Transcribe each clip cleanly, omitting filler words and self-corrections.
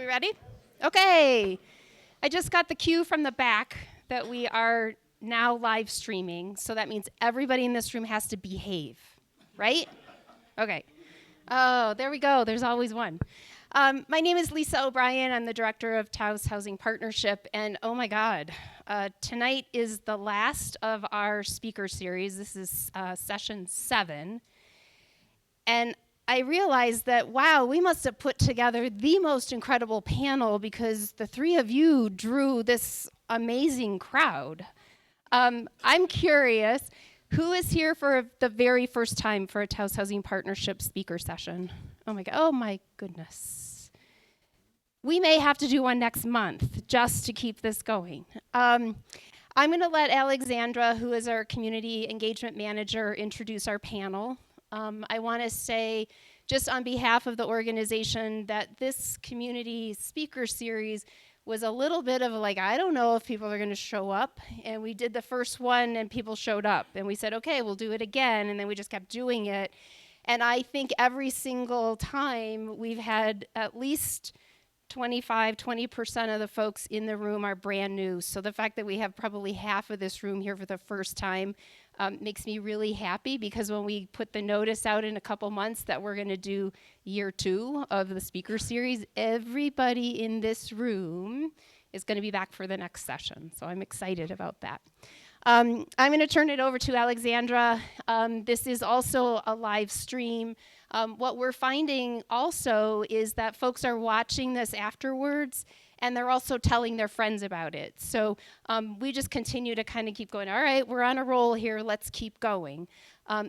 we ready? Okay. I just got the cue from the back that we are now live streaming, so that means everybody in this room has to behave, right? Okay. Oh, there we go. There's always one. My name is Lisa O'Brien. I'm the director of Taos Housing Partnership, and oh my God, tonight is the last of our speaker series. This is session 7, and I realized that, wow, we must have put together the most incredible panel because the three of you drew this amazing crowd. I'm curious, who is here for the very first time for a Taos Housing Partnership speaker session? Oh my goodness. We may have to do one next month just to keep this going. I'm gonna let Alexandra, who is our community engagement manager, introduce our panel. I wanna say, just on behalf of the organization, that this community speaker series was a little bit of like, I don't know if people are gonna show up. And we did the first one and people showed up. And we said, okay, we'll do it again. And then we just kept doing it. And I think every single time we've had at least 20% of the folks in the room are brand new. So the fact that we have probably half of this room here for the first time makes me really happy, because when we put the notice out in a couple months that we're gonna do year 2 of the speaker series, everybody in this room is gonna be back for the next session. So I'm excited about that. I'm gonna turn it over to Alexandra. This is also a live stream. What we're finding also is that folks are watching this afterwards, and they're also telling their friends about it. So we just continue to kind of keep going, all right, we're on a roll here, let's keep going.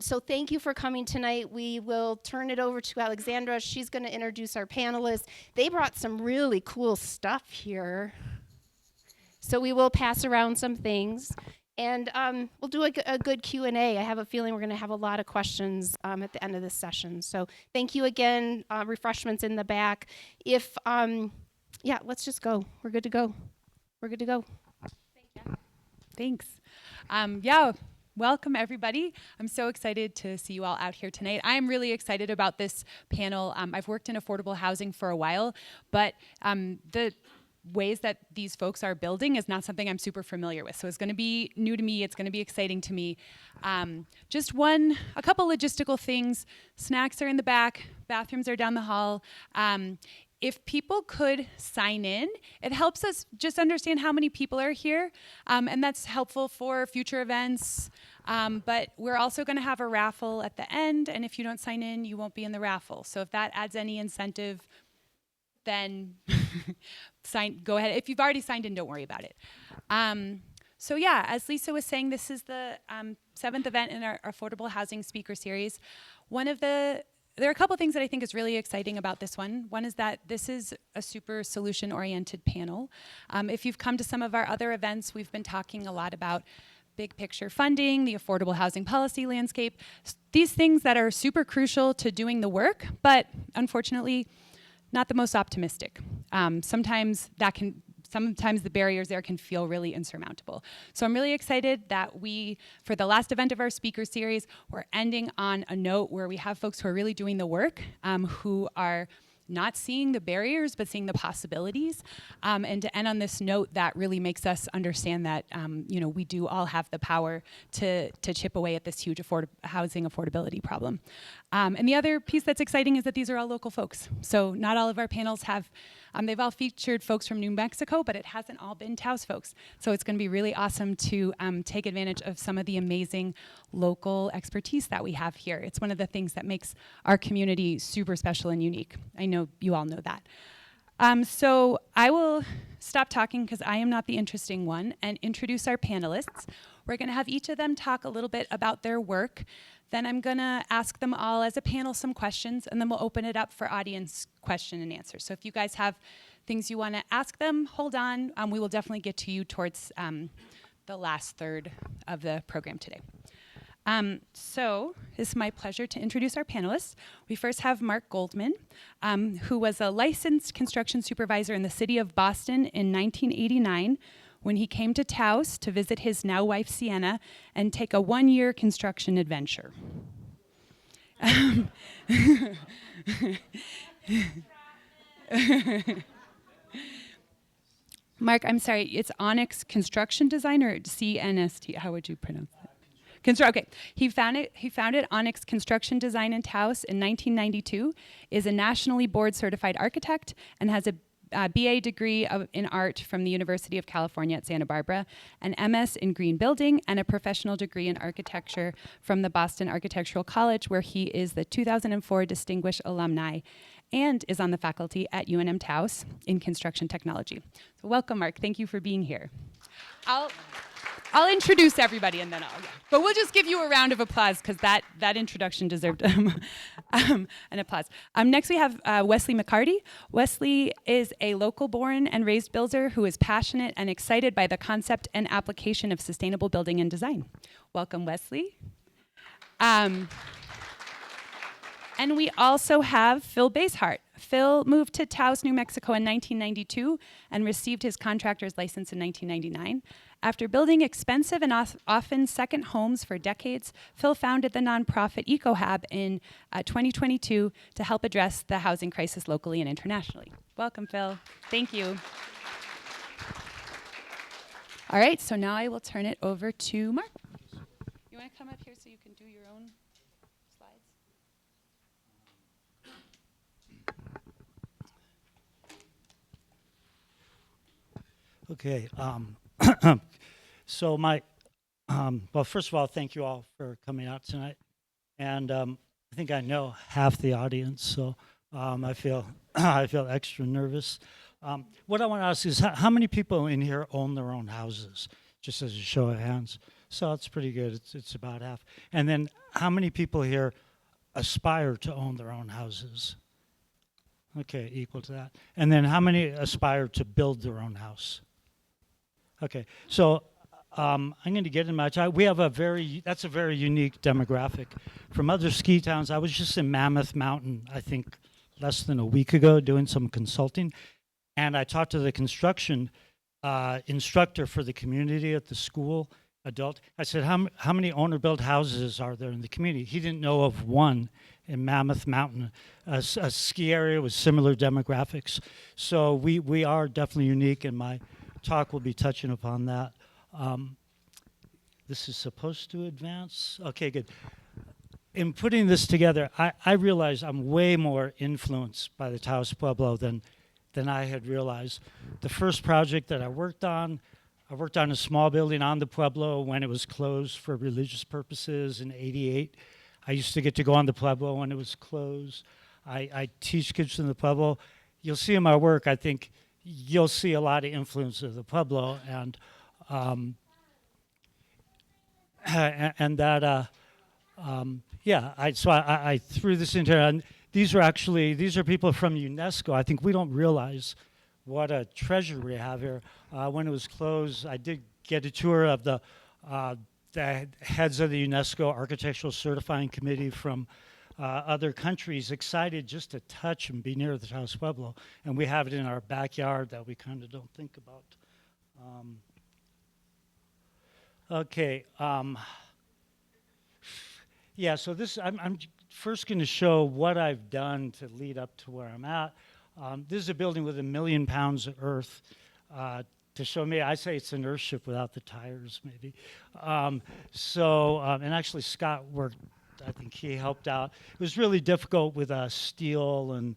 So thank you for coming tonight. We will turn it over to Alexandra. She's gonna introduce our panelists. They brought some really cool stuff here. So we will pass around some things. And we'll do a good Q&A. I have a feeling we're going to have a lot of questions at the end of this session. So thank you again. Refreshments in the back. Yeah, let's just go. We're good to go. We're good to go. Thank you. Thanks. Yeah, welcome everybody. I'm so excited to see you all out here tonight. I'm really excited about this panel. I've worked in affordable housing for a while, but the ways that these folks are building is not something I'm super familiar with. So it's gonna be new to me, it's gonna be exciting to me. Just a couple logistical things. Snacks are in the back, bathrooms are down the hall. If people could sign in, it helps us just understand how many people are here, and that's helpful for future events. But we're also gonna have a raffle at the end, and if you don't sign in, you won't be in the raffle. So if that adds any incentive, then go ahead. If you've already signed in, don't worry about it. So yeah, as Lisa was saying, this is the 7th event in our affordable housing speaker series. There are a couple things that I think is really exciting about this one. One is that this is a super solution-oriented panel. If you've come to some of our other events, we've been talking a lot about big picture funding, the affordable housing policy landscape, these things that are super crucial to doing the work, but unfortunately, not the most optimistic. Sometimes the barriers there can feel really insurmountable. So I'm really excited that for the last event of our speaker series, we're ending on a note where we have folks who are really doing the work, who are not seeing the barriers, but seeing the possibilities. And to end on this note, that really makes us understand that we do all have the power to chip away at this huge housing affordability problem. And the other piece that's exciting is that these are all local folks. So not all of our panels they've all featured folks from New Mexico, but it hasn't all been Taos folks. So it's gonna be really awesome to take advantage of some of the amazing local expertise that we have here. It's one of the things that makes our community super special and unique. I know you all know that. So I will stop talking because I am not the interesting one and introduce our panelists. We're gonna have each of them talk a little bit about their work. Then I'm gonna ask them all as a panel some questions, and then we'll open it up for audience question and answer. So if you guys have things you wanna ask them, hold on. We will definitely get to you towards the last third of the program today. So it's my pleasure to introduce our panelists. We first have Mark Goldman, who was a licensed construction supervisor in the city of Boston in 1989 when he came to Taos to visit his now wife Sienna and take a 1-year construction adventure. Mark, I'm sorry, it's Onyx Construction Design or CNST? How would you pronounce that? Okay. He founded Onyx Construction Design in Taos in 1992, is a nationally board certified architect, and has a BA degree in art from the University of California at Santa Barbara, an MS in green building, and a professional degree in architecture from the Boston Architectural College, where he is the 2004 Distinguished Alumni and is on the faculty at UNM Taos in construction technology. So welcome, Mark. Thank you for being here. I'll introduce everybody and then but we'll just give you a round of applause because that introduction deserved an applause. Next we have Wesley MacHardy. Wesley is a local born and raised builder who is passionate and excited by the concept and application of sustainable building and design. Welcome, Wesley. And we also have Phil Basehart. Phil moved to Taos, New Mexico in 1992 and received his contractor's license in 1999. After building expensive and often second homes for decades, Phil founded the nonprofit EcoHab in 2022 to help address the housing crisis locally and internationally. Welcome, Phil. Thank you. All right, so now I will turn it over to Mark. You want to come up here so you can do your own slides? Okay. So well, first of all, thank you all for coming out tonight. And I think I know half the audience, so I feel I feel extra nervous. What I want to ask is, how many people in here own their own houses? Just as a show of hands. So it's pretty good. It's about half. And then, how many people here aspire to own their own houses? Okay, equal to that. And then, how many aspire to build their own house? Okay, so I'm going to get in my time. We have that's a very unique demographic. From other ski towns, I was just in Mammoth Mountain, I think, less than a week ago doing some consulting. And I talked to the construction instructor for the community at the school, adult. I said, how many owner-built houses are there in the community? He didn't know of one in Mammoth Mountain, a ski area with similar demographics. So we are definitely unique, and my talk will be touching upon that. This is supposed to advance? Okay, good. In putting this together, I realized I'm way more influenced by the Taos Pueblo than I had realized. The first project that I worked on a small building on the Pueblo when it was closed for religious purposes in '88. I used to get to go on the Pueblo when it was closed. I teach kids in the Pueblo. You'll see in my work, I think you'll see a lot of influence of the Pueblo, and that, I threw this into, and these are people from UNESCO. I think we don't realize what a treasure we have here. When it was closed, I did get a tour of the heads of the UNESCO Architectural Certifying Committee from other countries, excited just to touch and be near the Taos Pueblo. And we have it in our backyard that we kind of don't think about. So this, I'm first going to show what I've done to lead up to where I'm at. This is a building with 1 million pounds of earth. To show me, I say it's an earth ship without the tires, maybe. And actually Scott worked, I think he helped out. It was really difficult with steel and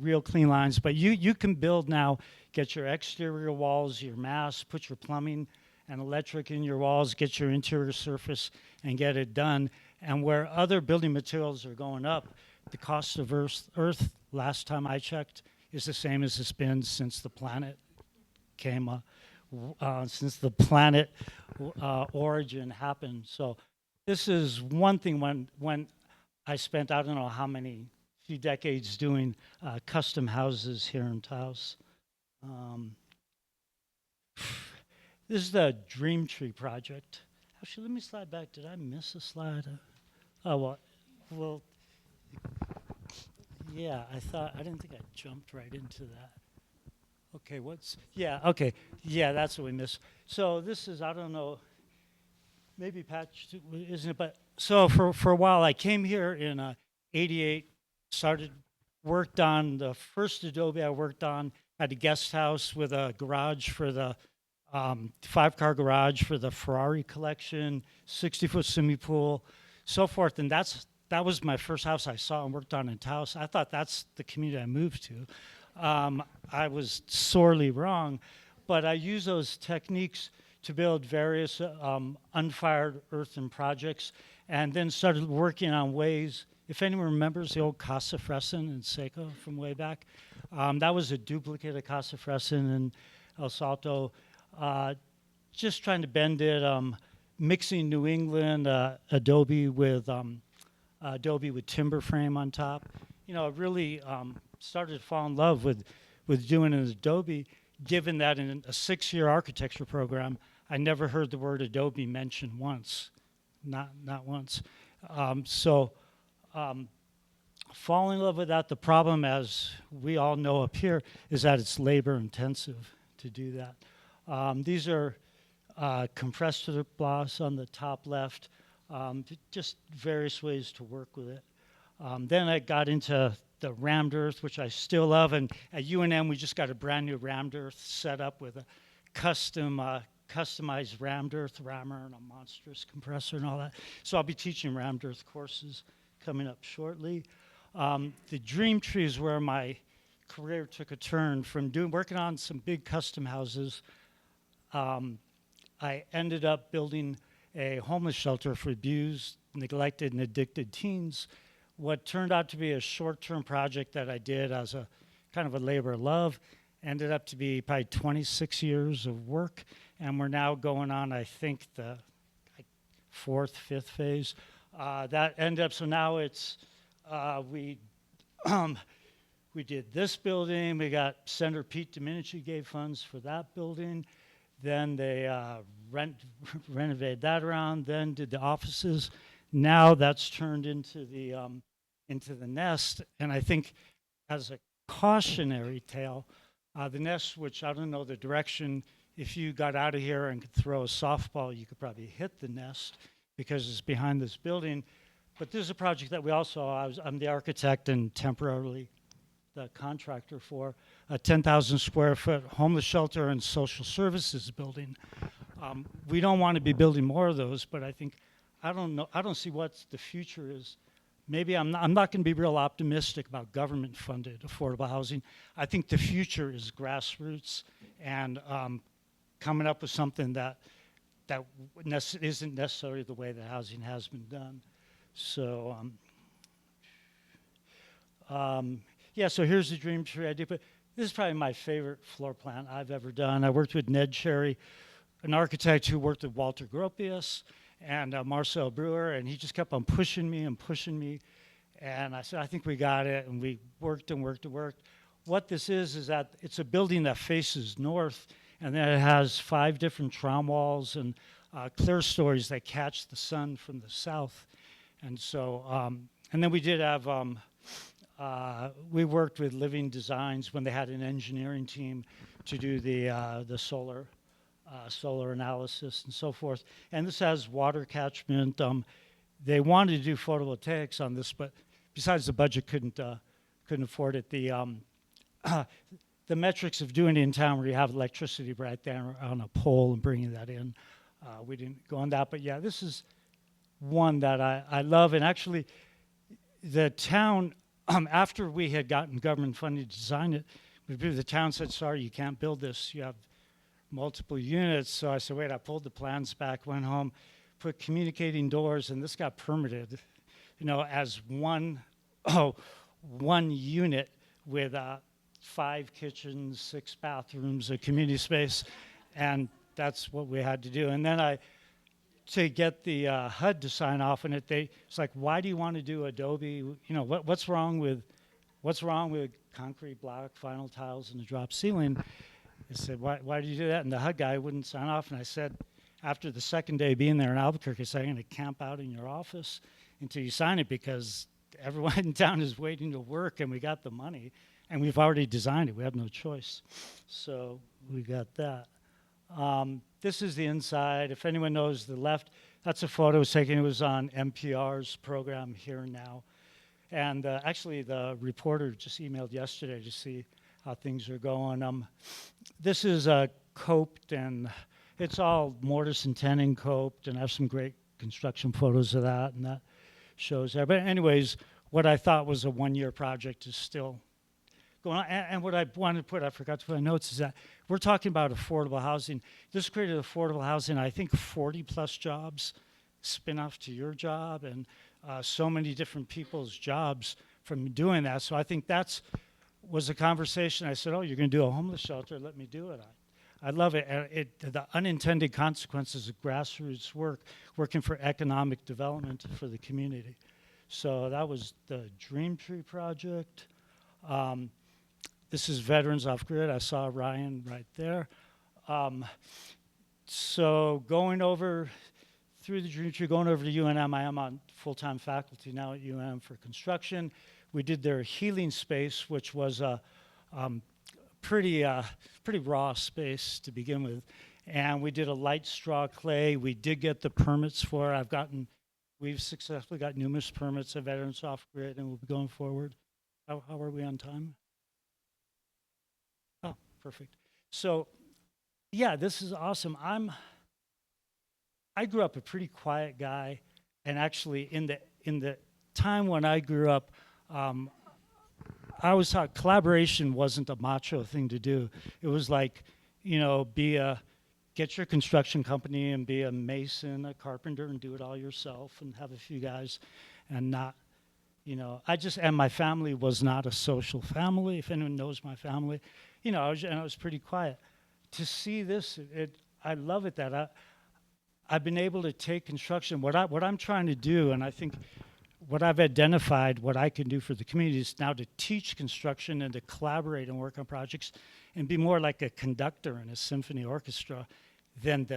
real clean lines, but you can build now, get your exterior walls, your mass, put your plumbing and electric in your walls, get your interior surface, and get it done. And where other building materials are going up, the cost of earth, last time I checked, is the same as it's been since the planet came, since the planet origin happened. So this is one thing when I spent, I don't know how many, few decades doing custom houses here in Taos. This is the Dream Tree project. Actually, let me slide back. Did I miss a slide? Well, yeah, I didn't think I jumped right into that. Okay, that's what we missed. So this is, I don't know, maybe Patch, isn't it? But so for a while, I came here in '88, worked on the first adobe I worked on had a guest house with a garage for the 5-car garage for the Ferrari collection, 60-foot swimming pool, so forth. And that was my first house I saw and worked on in Taos. I thought that's the community I moved to. I was sorely wrong, but I used those techniques to build various unfired earthen projects, and then started working on ways. If anyone remembers the old Casa Fresin in Seco from way back, that was a duplicate of Casa Fresin in El Salto. Just trying to bend it, mixing New England adobe with timber frame on top. Really started to fall in love with doing an adobe, given that in a 6-year architecture program, I never heard the word adobe mentioned once, not once. Fall in love with that. The problem, as we all know up here, is that it's labor intensive to do that. These are compressor blocks on the top left, just various ways to work with it. Then I got into the rammed earth, which I still love, and at UNM we just got a brand new rammed earth set up with a customized rammed earth rammer and a monstrous compressor and all that. So I'll be teaching rammed earth courses coming up shortly. The dream tree is where my career took a turn from working on some big custom houses. I ended up building a homeless shelter for abused, neglected, and addicted teens. What turned out to be a short-term project that I did as a kind of a labor of love ended up to be probably 26 years of work, and we're now going on, I think, the 4th, 5th phase. That ended up, so now it's, we did this building. We got Senator Pete Domenici gave funds for that building. Then they renovated that around, then did the offices. Now that's turned into the nest. And I think as a cautionary tale, the nest, which I don't know the direction, if you got out of here and could throw a softball, you could probably hit the nest because it's behind this building. But this is a project that we also, I'm the architect and temporarily the contractor for, a 10,000 square foot homeless shelter and social services building. We don't want to be building more of those, but I think, I don't see what the future is. Maybe I'm not going to be real optimistic about government funded affordable housing. I think the future is grassroots and coming up with something that isn't necessarily the way that housing has been done. So, yeah, so here's the dream tree I did, but this is probably my favorite floor plan I've ever done. I worked with Ned Cherry, an architect who worked with Walter Gropius and Marcel Brewer, and he just kept on pushing me. And I said, I think we got it, and we worked and worked and worked. What this is that it's a building that faces north, and then it has 5 different trown walls and clear stories that catch the sun from the south. And so, and then we did have, we worked with Living Designs when they had an engineering team to do the solar analysis and so forth. And this has water catchment. They wanted to do photovoltaics on this, but besides the budget couldn't afford it. The metrics of doing it in town where you have electricity right there on a pole and bringing that in, we didn't go on that. But yeah, this is one that I love. And actually, the town, after we had gotten government funding to design it, the town said, sorry, you can't build this. You have multiple units. So I said, wait, I pulled the plans back, went home, put communicating doors, and this got permitted, as one unit with 5 kitchens, 6 bathrooms, a community space, and that's what we had to do. And then to get the HUD to sign off on it, it's like, why do you want to do Adobe? What's wrong with concrete block, vinyl tiles, and a drop ceiling? I said, why did you do that? And the HUD guy wouldn't sign off. And I said, after the second day being there in Albuquerque, I said, I'm going to camp out in your office until you sign it because everyone in town is waiting to work, and we got the money, and we've already designed it. We have no choice. So we got that. This is the inside. If anyone knows the left, that's a photo taken. It was on NPR's program Here and Now. And actually, the reporter just emailed yesterday to see how things are going. This is coped, and it's all mortise and tenon coped, and I have some great construction photos of that, and that shows there. But anyways, what I thought was a one-year project is still going on. And what I wanted to put, I forgot to put in notes, is that we're talking about affordable housing. This created affordable housing, I think 40 plus jobs spin off to your job, and so many different people's jobs from doing that. So I think that's was a conversation. I said, oh, you're going to do a homeless shelter, let me do it. I love it. The unintended consequences of grassroots work, working for economic development for the community. So that was the Dream Tree project. This is Veterans Off Grid. I saw Ryan right there. So going over through the Dream Tree, going over to UNM, I am on full-time faculty now at UNM for construction. We did their healing space, which was a pretty raw space to begin with. And we did a light straw clay. We did get the permits for it. We've successfully got numerous permits at Veterans Off Grid, and we'll be going forward. How are we on time? Oh, perfect. So, yeah, this is awesome. I grew up a pretty quiet guy, and actually in the time when I grew up, I was taught collaboration wasn't a macho thing to do. It was like, get your construction company and be a mason, a carpenter, and do it all yourself, and have a few guys, and not, and my family was not a social family. If anyone knows my family, I was pretty quiet. To see this, I love it that I've been able to take construction. What I'm trying to do, and I think what I've identified, what I can do for the community is now to teach construction and to collaborate and work on projects and be more like a conductor in a symphony orchestra than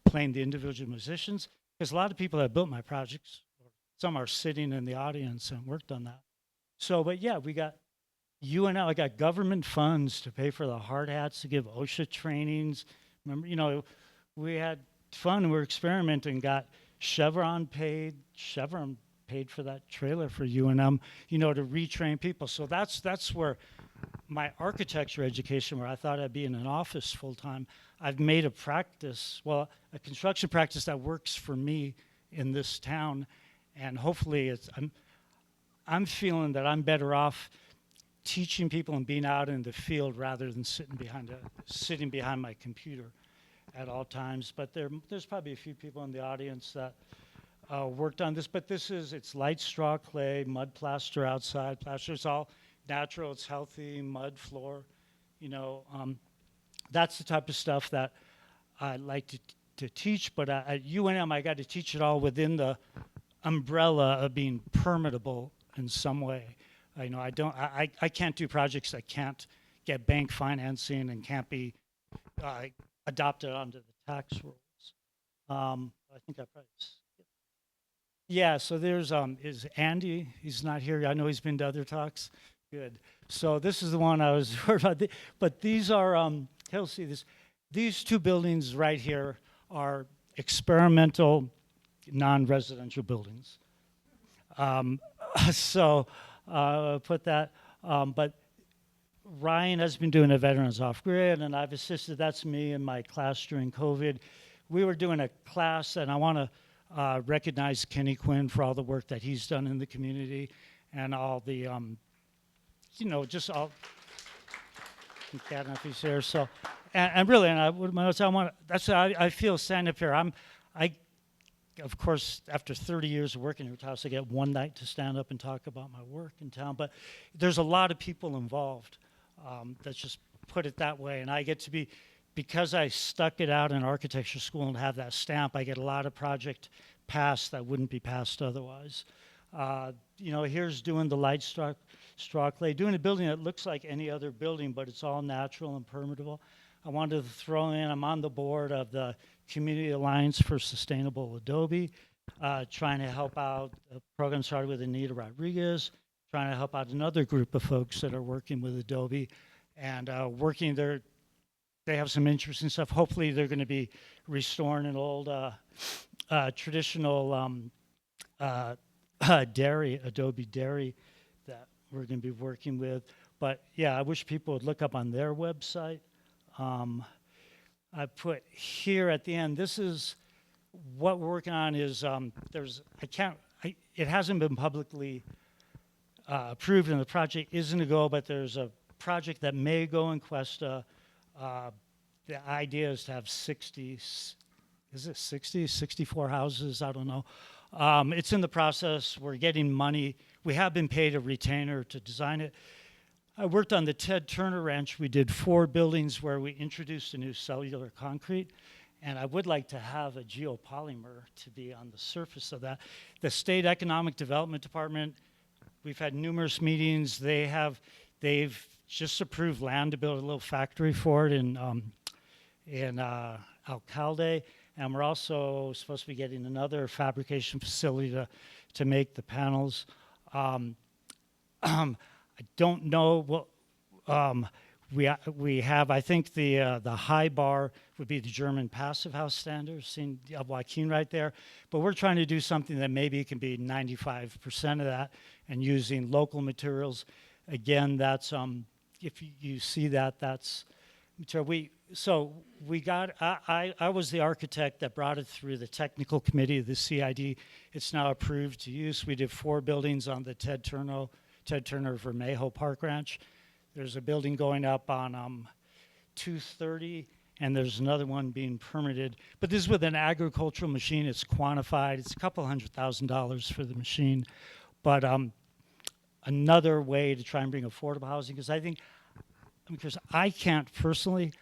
playing the individual musicians. Because a lot of people that built my projects, some are sitting in the audience and worked on that. So, but yeah, we got UNL, I got government funds to pay for the hard hats to give OSHA trainings. Remember, we had fun, we were experimenting, got Chevron paid for that trailer for UNM, to retrain people. So that's where my architecture education, where I thought I'd be in an office full time, I've made a construction practice that works for me in this town, and hopefully I'm feeling that I'm better off teaching people and being out in the field rather than sitting behind my computer at all times. But there's probably a few people in the audience that worked on this, but it's light straw clay, mud plaster outside. Plaster, it's all natural, it's healthy, mud floor. That's the type of stuff that I like to teach, but at UNM I got to teach it all within the umbrella of being permittable in some way. I can't do projects that can't get bank financing and can't be adopted onto the tax rules. I think I probably. Yeah, so there's is Andy. He's not here. I know he's been to other talks. Good. So this is the one I was worried about. But these are he'll see this. These two buildings right here are experimental, non-residential buildings. So put that. But Ryan has been doing a Veterans Off Grid, and I've assisted. That's me in my class during COVID. We were doing a class, and I want to recognize Kenny Quinn for all the work that he's done in the community and all the, just all. I don't know if he's here. So, and really, I feel standing up here. Of course, after 30 years of working here at Taos, I get one night to stand up and talk about my work in town. But there's a lot of people involved. Let's just put it that way. And I get to be, because I stuck it out in architecture school and have that stamp, I get a lot of project passed that wouldn't be passed otherwise. Here's doing the light straw clay, doing a building that looks like any other building, but it's all natural and permeable. I wanted to throw in, I'm on the board of the Community Alliance for Sustainable Adobe, trying to help out a program started with Anita Rodriguez, trying to help out another group of folks that are working with Adobe and working there. They have some interesting stuff. Hopefully they're going to be restoring an old traditional dairy, Adobe dairy, that we're going to be working with. But yeah, I wish people would look up on their website. I put here at the end, this is what we're working on is, it hasn't been publicly approved and the project isn't a go, but there's a project that may go in Cuesta. The idea is to have 60, is it 60, 64 houses? I don't know. It's in the process. We're getting money. We have been paid a retainer to design it. I worked on the Ted Turner Ranch. We did 4 buildings where we introduced a new cellular concrete. And I would like to have a geopolymer to be on the surface of that. The State Economic Development Department, we've had numerous meetings. They've just approved land to build a little factory for it in Alcalde. And we're also supposed to be getting another fabrication facility to make the panels. I don't know what we have. I think the high bar would be the German passive house standard, seen Joaquin right there. But we're trying to do something that maybe can be 95% of that, and using local materials. Again, that's if you see that, that's material. I was the architect that brought it through the technical committee of the CID. It's now approved to use. We did 4 buildings on the Ted Turner Vermejo Park Ranch. There's a building going up on 230, and there's another one being permitted. But this is with an agricultural machine. It's quantified. It's a couple $100,000 for the machine. But another way to try and bring affordable housing, because I can't personally,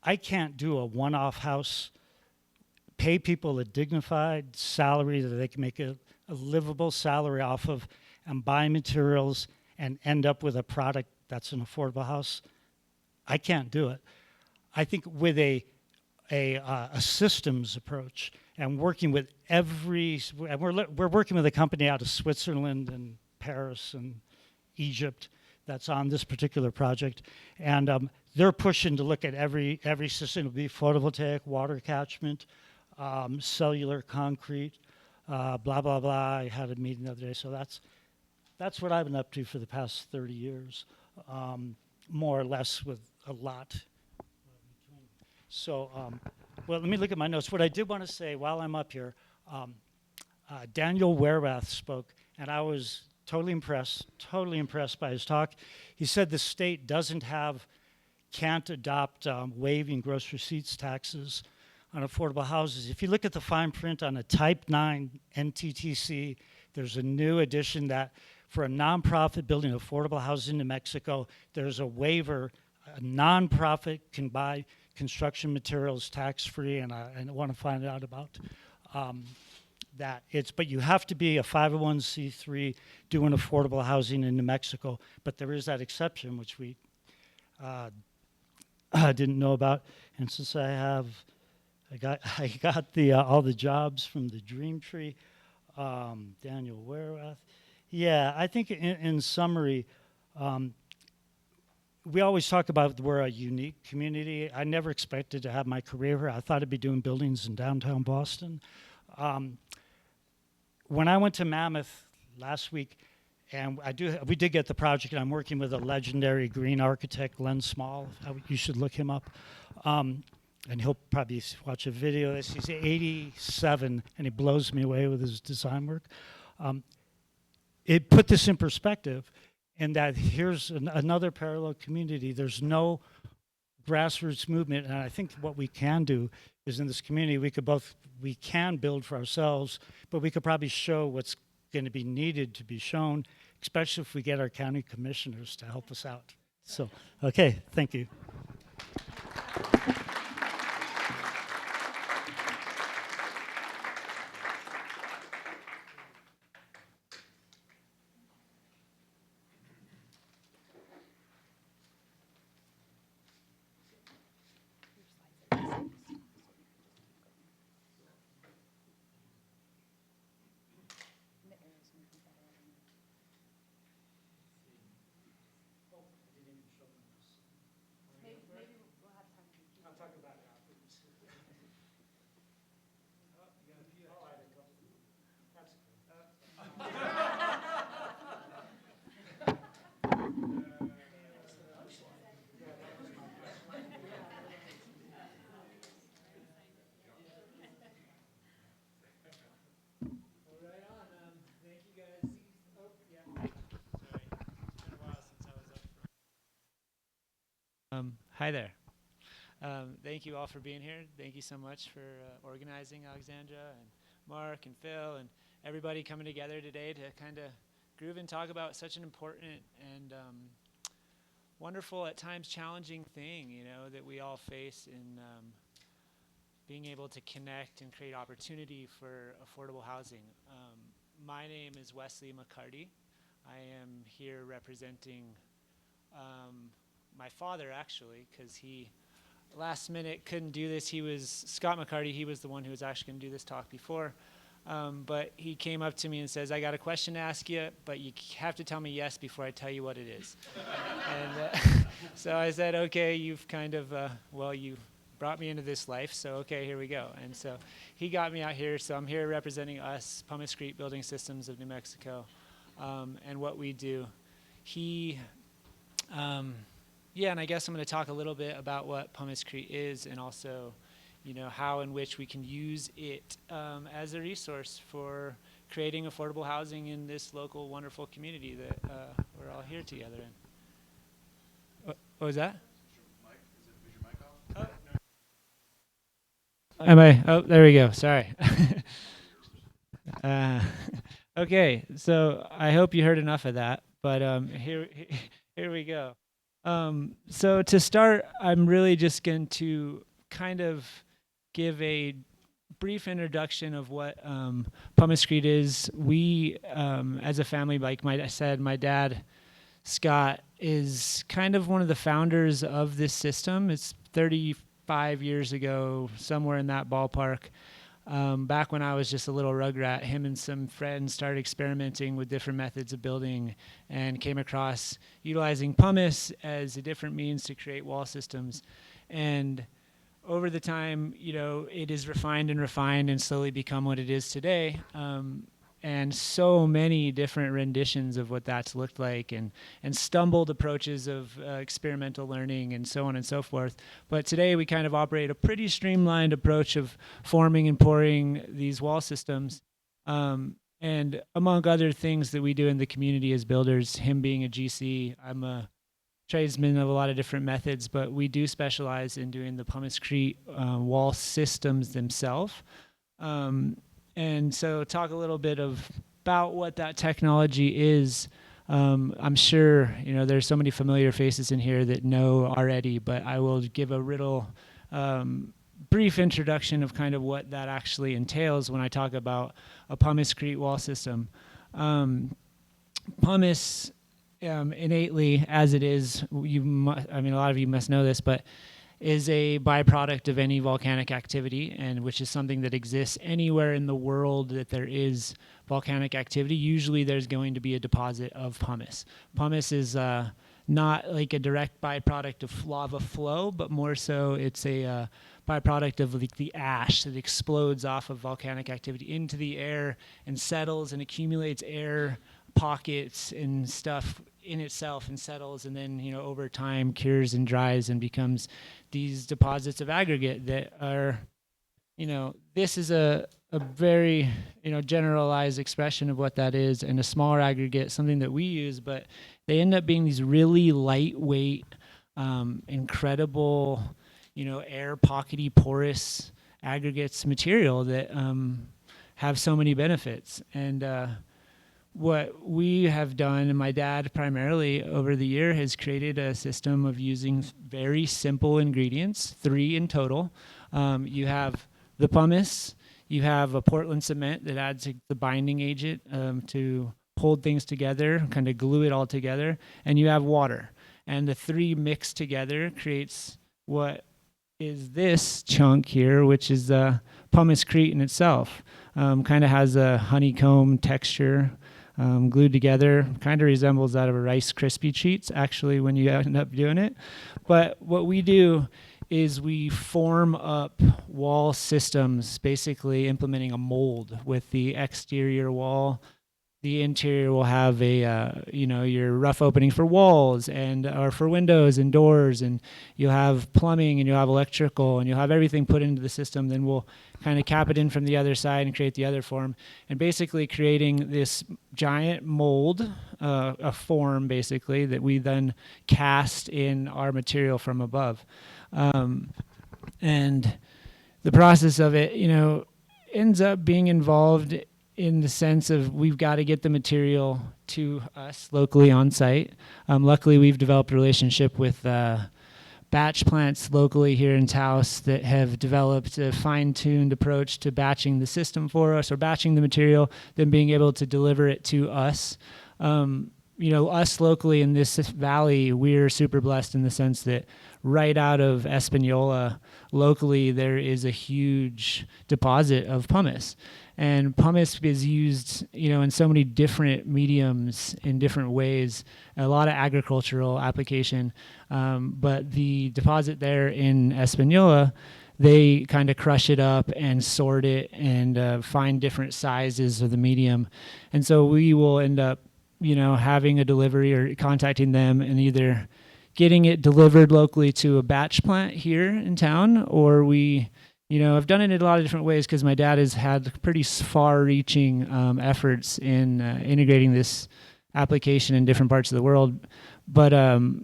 I can't do a one-off house, pay people a dignified salary that they can make a livable salary off of, and buy materials and end up with a product that's an affordable house. I can't do it. I think with a systems approach and working with we're working with a company out of Switzerland and Paris and Egypt that's on this particular project, and they're pushing to look at every system. It'll be photovoltaic, water catchment, cellular concrete, blah blah blah. I had a meeting the other day, so that's what I've been up to for the past 30 years, more or less, with a lot. So, well, let me look at my notes. What I did want to say while I'm up here, Daniel Werath spoke, and I was totally impressed by his talk. He said the state can't adopt waiving gross receipts taxes on affordable houses. If you look at the fine print on a Type 9 NTTC, there's a new addition that for a nonprofit building affordable housing in New Mexico, there's a waiver. A nonprofit can buy construction materials tax-free, and I want to find out about that. But you have to be a 501c3 doing affordable housing in New Mexico. But there is that exception, which we didn't know about. And since I got all the jobs from the Dream Tree, Daniel Werath. Yeah, I think in summary, we always talk about we're a unique community. I never expected to have my career here. I thought I'd be doing buildings in downtown Boston. When I went to Mammoth last week, and we did get the project, and I'm working with a legendary green architect, Glenn Small. You should look him up. And he'll probably watch a video of this. He's 87, and he blows me away with his design work. It put this in perspective, and that here's another parallel community. There's no grassroots movement, and I think what we can do is in this community, we can build for ourselves, but we could probably show what's going to be needed to be shown, especially if we get our county commissioners to help us out. So, okay, thank you. Hi there. Thank you all for being here. Thank you so much for organizing, Alexandra and Mark and Phil and everybody coming together today to kind of groove and talk about such an important and wonderful, at times challenging thing, that we all face in being able to connect and create opportunity for affordable housing. My name is Wesley MacHardy. I am here representing my father, actually, because he last minute couldn't do this. He was Scott MacHardy. He was the one who was actually going to do this talk before. But he came up to me and says, I got a question to ask you, but you have to tell me yes before I tell you what it is. And so I said, okay, you've kind of, you brought me into this life, so okay, here we go. And so he got me out here, so I'm here representing us, Pumice Creek Building Systems of New Mexico, and what we do. And I guess I'm going to talk a little bit about what Pumice Creek is, and also, how in which we can use it as a resource for creating affordable housing in this local wonderful community that we're all here together in. What was that? Is your mic off? Am I? Oh, there we go. Sorry. Okay, so I hope you heard enough of that, but here we go. So to start, I'm really just going to kind of give a brief introduction of what Pumice Creek is. We, as a family, like I said, my dad, Scott, is kind of one of the founders of this system. It's 35 years ago, somewhere in that ballpark. Back when I was just a little rugrat, him and some friends started experimenting with different methods of building and came across utilizing pumice as a different means to create wall systems. And over the time, it is refined and slowly become what it is today. And so many different renditions of what that's looked like, and stumbled approaches of experimental learning and so on and so forth. But today we kind of operate a pretty streamlined approach of forming and pouring these wall systems. And among other things that we do in the community as builders, him being a GC, I'm a tradesman of a lot of different methods, but we do specialize in doing the pumice Crete wall systems themselves. And so talk a little bit about what that technology is. I'm sure, there's so many familiar faces in here that know already, but I will give a little brief introduction of kind of what that actually entails when I talk about a pumice Crete wall system. Pumice, innately, as it is, a lot of you must know this, but is a byproduct of any volcanic activity, and which is something that exists anywhere in the world that there is volcanic activity. Usually there's going to be a deposit of pumice. Pumice is not like a direct byproduct of lava flow, but more so it's a byproduct of like the ash that explodes off of volcanic activity into the air and settles and accumulates air pockets and stuff in itself and settles, and then over time cures and dries and becomes these deposits of aggregate that are, this is a very generalized expression of what that is, and a smaller aggregate, something that we use, but they end up being these really lightweight, incredible, air pockety porous aggregates material that have so many benefits. And what we have done, and my dad primarily over the year, has created a system of using very simple ingredients, 3 in total. You have the pumice, you have a Portland cement that adds the binding agent to hold things together, kind of glue it all together, and you have water. And the 3 mixed together creates what is this chunk here, which is pumice Crete in itself. Kind of has a honeycomb texture. Glued together, kind of resembles that of a Rice Krispie treats, actually, when you end up doing it. But what we do is we form up wall systems, basically implementing a mold with the exterior wall the interior will have a your rough opening for walls and or for windows and doors, and you'll have plumbing and you'll have electrical and you'll have everything put into the system. Then we'll kind of cap it in from the other side and create the other form, and basically creating this giant mold, a form basically that we then cast in our material from above. And the process of it, ends up being involved in the sense of we've got to get the material to us locally on site. Luckily, we've developed a relationship with batch plants locally here in Taos that have developed a fine-tuned approach to batching the system for us, or batching the material, then being able to deliver it to us. Us locally in this valley, we're super blessed in the sense that right out of Espanola, locally, there is a huge deposit of pumice. And pumice is used, in so many different mediums in different ways, a lot of agricultural application. But the deposit there in Espanola, they kind of crush it up and sort it and find different sizes of the medium. And so we will end up, having a delivery or contacting them and either getting it delivered locally to a batch plant here in town, or we, I've done it in a lot of different ways because my dad has had pretty far-reaching efforts in integrating this application in different parts of the world. But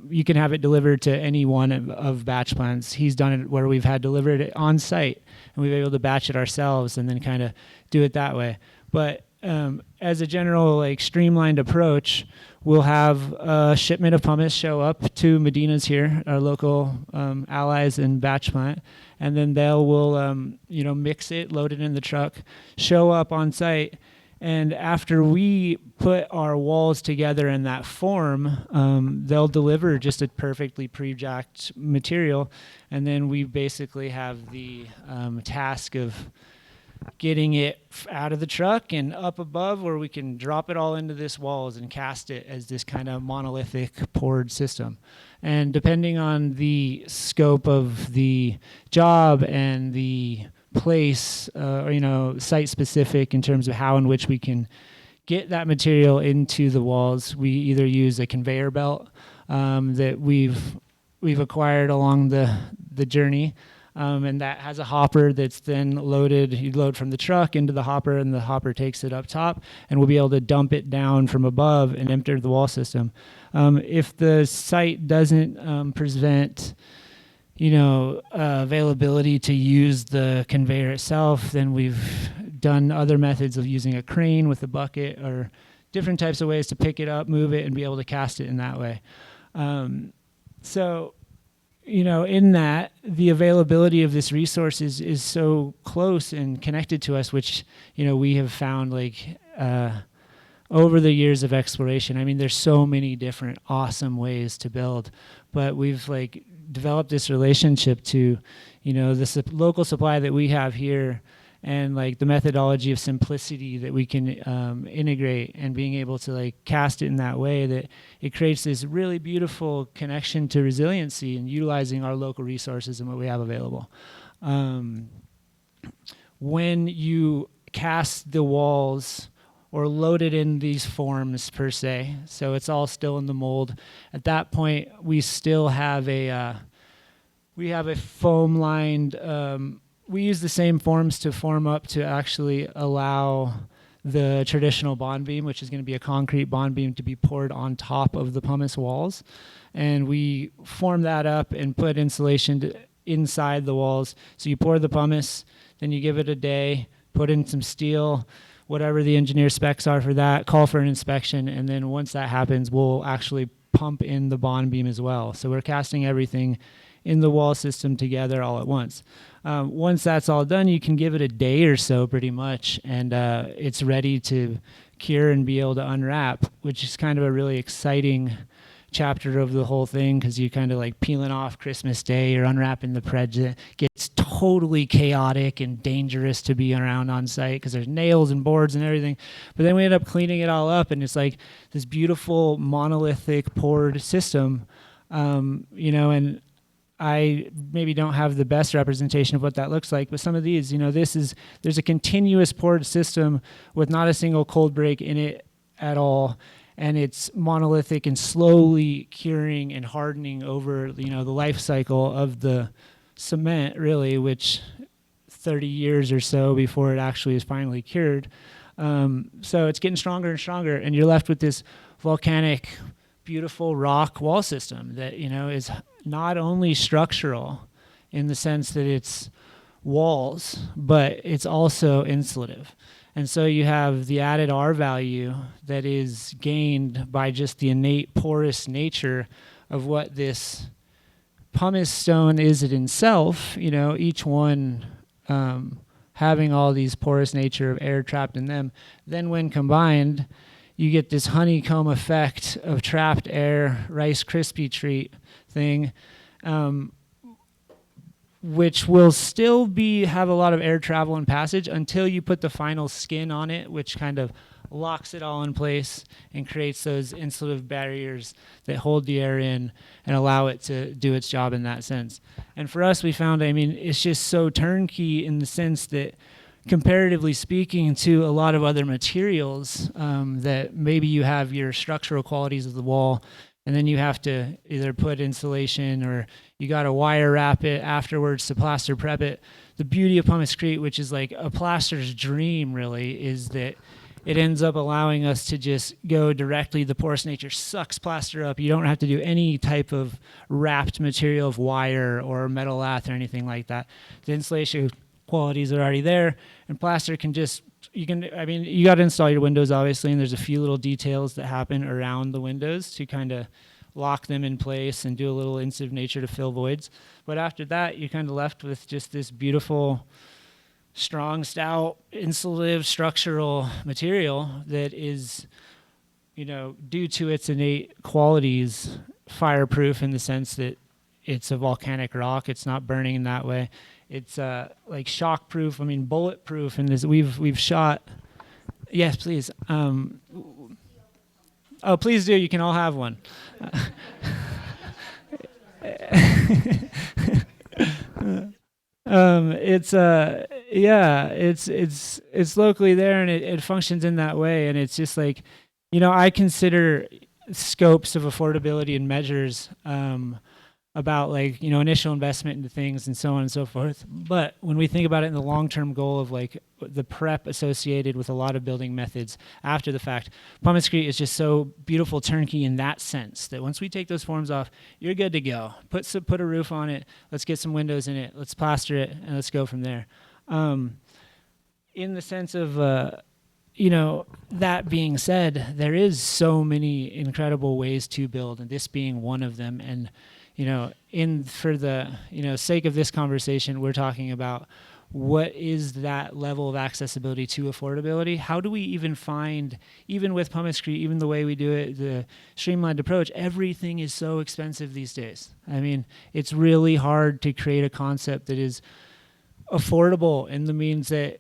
you can have it delivered to any one of batch plants. He's done it where we've had delivered it on site, and we've been able to batch it ourselves and then kind of do it that way. But as a general streamlined approach, we'll have a shipment of pumice show up to Medina's here, our local allies in batch plant, and then will mix it, load it in the truck, show up on site, and after we put our walls together in that form, they'll deliver just a perfectly pre-jacked material, and then we basically have the task of getting it out of the truck and up above where we can drop it all into this walls and cast it as this kind of monolithic poured system. And depending on the scope of the job and the place, site specific in terms of how in which we can get that material into the walls, we either use a conveyor belt that we've acquired along the journey. And that has a hopper that's then loaded. You load from the truck into the hopper, and the hopper takes it up top, and we'll be able to dump it down from above and enter the wall system. If the site doesn't present, availability to use the conveyor itself, then we've done other methods of using a crane with a bucket or different types of ways to pick it up, move it, and be able to cast it in that way. In that, the availability of this resource is so close and connected to us, which, we have found over the years of exploration. I mean, there's so many different awesome ways to build, but we've developed this relationship to, the local supply that we have here, and the methodology of simplicity that we can integrate, and being able to cast it in that way that it creates this really beautiful connection to resiliency and utilizing our local resources and what we have available. When you cast the walls or load it in these forms per se, so it's all still in the mold, at that point we still have a foam lined, we use the same forms to form up to actually allow the traditional bond beam, which is going to be a concrete bond beam, to be poured on top of the pumice walls. And we form that up and put insulation inside the walls. So you pour the pumice, then you give it a day, put in some steel, whatever the engineer specs are for that, call for an inspection, and then once that happens, we'll actually pump in the bond beam as well. So we're casting everything in the wall system together all at once. Once that's all done, you can give it a day or so pretty much, and it's ready to cure and be able to unwrap, which is kind of a really exciting chapter of the whole thing, because you kind of peeling off Christmas Day or unwrapping the present. Gets totally chaotic and dangerous to be around on site because there's nails and boards and everything. But then we end up cleaning it all up, and it's this beautiful monolithic poured system, and I maybe don't have the best representation of what that looks like, but some of these, there's a continuous poured system with not a single cold break in it at all, and it's monolithic and slowly curing and hardening over the life cycle of the cement, really, which 30 years or so before it actually is finally cured. So it's getting stronger and stronger, and you're left with this volcanic, beautiful rock wall system that is not only structural in the sense that it's walls, but it's also insulative. And so you have the added R value that is gained by just the innate porous nature of what this pumice stone is it itself, each one having all these porous nature of air trapped in them. Then when combined, you get this honeycomb effect of trapped air, Rice Krispie treat thing, which will still have a lot of air travel and passage until you put the final skin on it, which kind of locks it all in place and creates those insulative barriers that hold the air in and allow it to do its job in that sense. And for us, we found, it's just so turnkey in the sense that, comparatively speaking to a lot of other materials, that maybe you have your structural qualities of the wall, and then you have to either put insulation or you got to wire wrap it afterwards to plaster prep it. The beauty of Pumice-Crete, which is like a plaster's dream really, is that it ends up allowing us to just go directly. The porous nature sucks plaster up. You don't have to do any type of wrapped material of wire or metal lath or anything like that. The insulation qualities are already there, and plaster can just, you got to install your windows obviously, and there's a few little details that happen around the windows to kind of lock them in place and do a little insulative nature to fill voids. But after that, you're kind of left with just this beautiful, strong, stout, insulative, structural material that is, due to its innate qualities, fireproof in the sense that it's a volcanic rock. It's not burning in that way. It's like shockproof. Bulletproof. And we've shot. Yes, please. Oh, please do. You can all have one. It's locally there, and it functions in that way. And it's just like, I consider scopes of affordability and measures about initial investment into things and so on and so forth. But when we think about it in the long-term goal of the prep associated with a lot of building methods after the fact, Pumice-Crete is just so beautiful turnkey in that sense that once we take those forms off, you're good to go. Put a roof on it. Let's get some windows in it. Let's plaster it, and let's go from there. In the sense of that being said, there is so many incredible ways to build, and this being one of them. And for the sake of this conversation, we're talking about what is that level of accessibility to affordability. How do we even find, even with Pumice-Crete, even the way we do it, the streamlined approach, everything is so expensive these days. It's really hard to create a concept that is affordable in the means that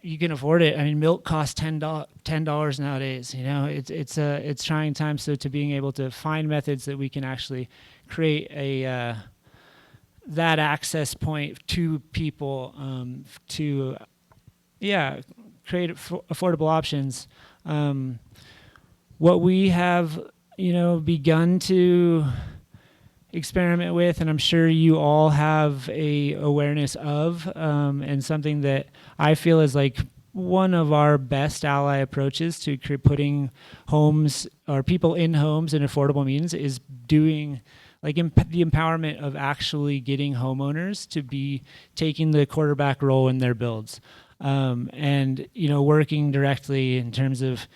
you can afford it. Milk costs $10 nowadays. It's trying times. So to being able to find methods that we can actually create that access point to people, to create affordable options. What we have begun to experiment with, and I'm sure you all have a awareness of, and something that I feel is one of our best ally approaches to putting homes or people in homes in affordable means is doing the empowerment of actually getting homeowners to be taking the quarterback role in their builds, and working directly in terms of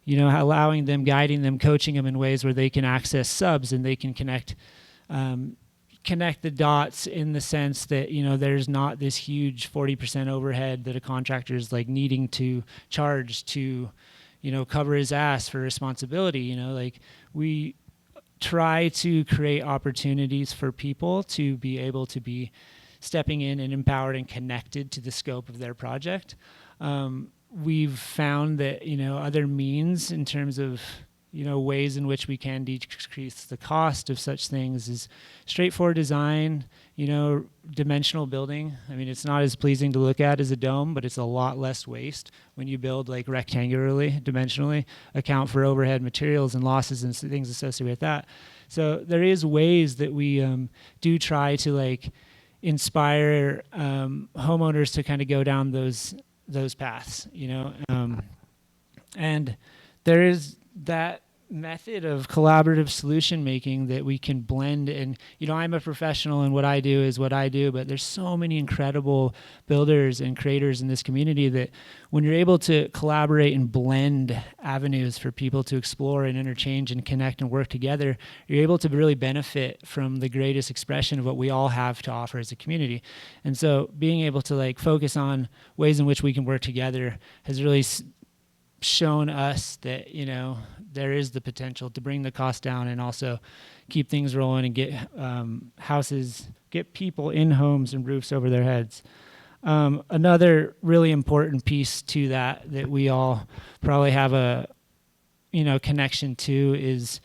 allowing them, guiding them, coaching them in ways where they can access subs and they can connect the dots in the sense that there's not this huge 40% overhead that a contractor is needing to charge to cover his ass for responsibility. We try to create opportunities for people to be able to be stepping in and empowered and connected to the scope of their project. We've found that other means in terms of ways in which we can decrease the cost of such things is straightforward design, dimensional building. I mean, it's not as pleasing to look at as a dome, but it's a lot less waste when you build like rectangularly, dimensionally, account for overhead materials and losses and things associated with that. So there is ways that we do try to like inspire homeowners to kind of go down those paths, and there is that method of collaborative solution making that we can blend. And I'm a professional and what I do is what I do, but there's so many incredible builders and creators in this community that when you're able to collaborate and blend avenues for people to explore and interchange and connect and work together, you're able to really benefit from the greatest expression of what we all have to offer as a community. And so being able to like focus on ways in which we can work together has really shown us that there is the potential to bring the cost down and also keep things rolling and get people in homes and roofs over their heads. Another really important piece to that we all probably have a connection to is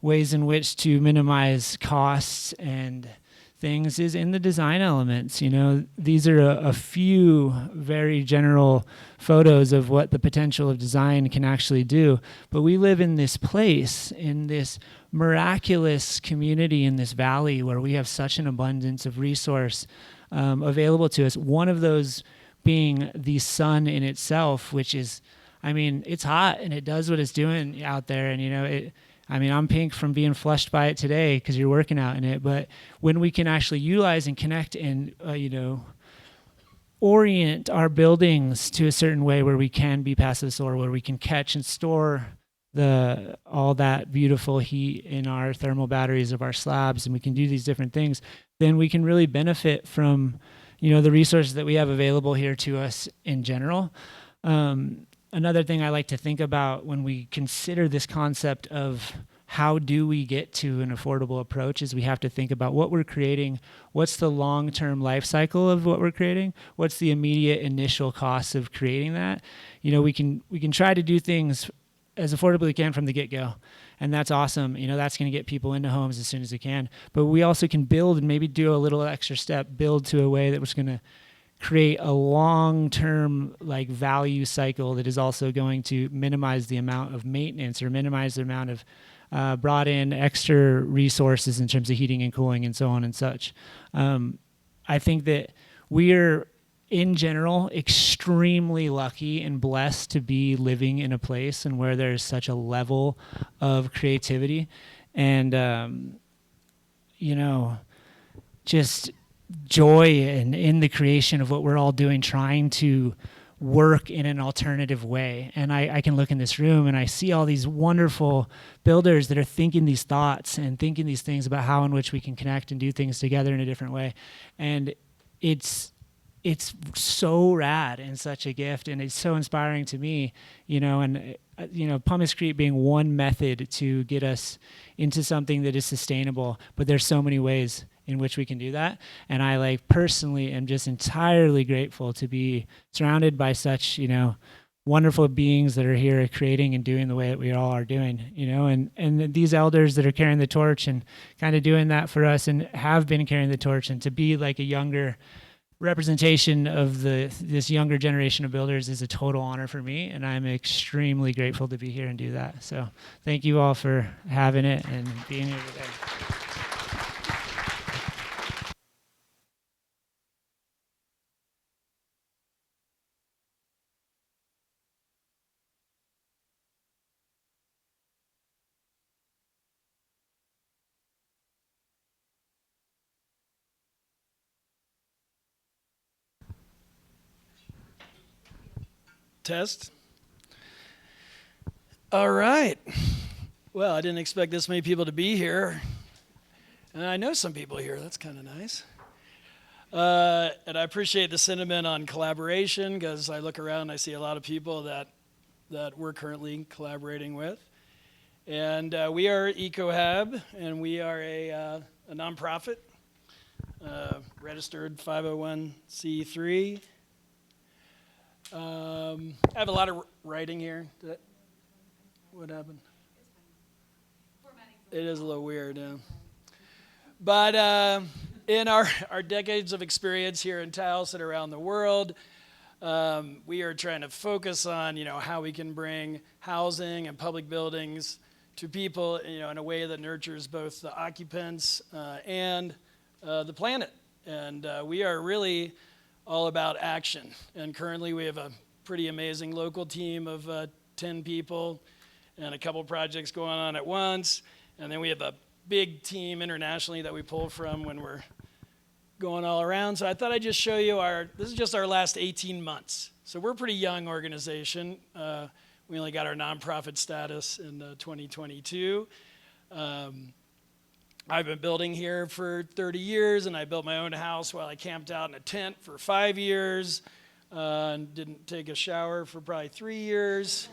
ways in which to minimize costs and things is in the design elements. These are a few very general photos of what the potential of design can actually do. But we live in this place, in this miraculous community in this valley where we have such an abundance of resource available to us. One of those being the sun in itself, which is, it's hot and it does what it's doing out there. And, I'm pink from being flushed by it today because you're working out in it. But when we can actually utilize and connect and, orient our buildings to a certain way where we can be passive solar, where we can catch and store all that beautiful heat in our thermal batteries of our slabs, and we can do these different things, then we can really benefit from, the resources that we have available here to us in general. Another thing I like to think about when we consider this concept of how do we get to an affordable approach is we have to think about what we're creating, what's the long-term life cycle of what we're creating, what's the immediate initial cost of creating that. We can try to do things as affordably as we can from the get-go, and that's awesome. That's going to get people into homes as soon as they can. But we also can build and maybe do a little extra step, build to a way that was going to create a long-term like value cycle that is also going to minimize the amount of maintenance or minimize the amount of brought in extra resources in terms of heating and cooling and so on and such. I think that we're in general extremely lucky and blessed to be living in a place and where there's such a level of creativity and just joy in the creation of what we're all doing, trying to work in an alternative way. And I can look in this room and I see all these wonderful builders that are thinking these thoughts and thinking these things about how in which we can connect and do things together in a different way. And it's so rad and such a gift, and it's so inspiring to me, and Pumice being one method to get us into something that is sustainable, but there's so many ways in which we can do that. And I personally am just entirely grateful to be surrounded by such, wonderful beings that are here creating and doing the way that we all are doing, and these elders that are carrying the torch and kind of doing that for us and have been carrying the torch, and to be like a younger representation of this younger generation of builders is a total honor for me, and I'm extremely grateful to be here and do that. So thank you all for having it and being here today. Test. All right. Well, I didn't expect this many people to be here. And I know some people here. That's kind of nice. And I appreciate the sentiment on collaboration, because I look around and I see a lot of people that we're currently collaborating with. And we are EcoHab, and we are a nonprofit, registered 501c3. I have a lot of writing here. What happened? It is a little weird, yeah. But in our decades of experience here in Taos and around the world, we are trying to focus on, how we can bring housing and public buildings to people, in a way that nurtures both the occupants and the planet. And we are really all about action. And currently we have a pretty amazing local team of 10 people and a couple projects going on at once. And then we have a big team internationally that we pull from when we're going all around. So I thought I'd just show you this is just our last 18 months. So we're a pretty young organization. We only got our nonprofit status in 2022. I've been building here for 30 years, and I built my own house while I camped out in a tent for 5 years, and didn't take a shower for probably 3 years.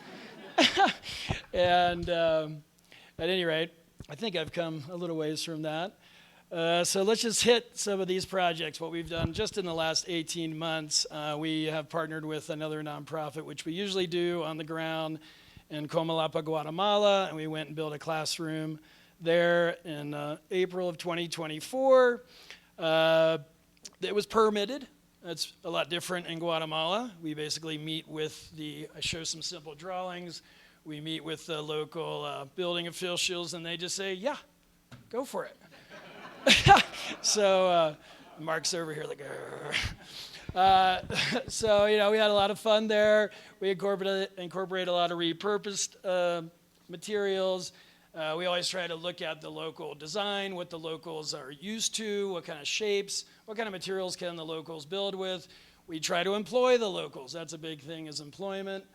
And at any rate, I think I've come a little ways from that. So let's just hit some of these projects, what we've done just in the last 18 months. We have partnered with another nonprofit, which we usually do on the ground in Comalapa, Guatemala, and we went and built a classroom there in April of 2024. It was permitted. That's a lot different in Guatemala. We basically meet with I show some simple drawings. We meet with the local building officials, and they just say, yeah, go for it. So Mark's over here like, so, we had a lot of fun there. We incorporate a lot of repurposed materials. We always try to look at the local design, what the locals are used to, what kind of shapes, what kind of materials can the locals build with. We try to employ the locals. That's a big thing, is employment.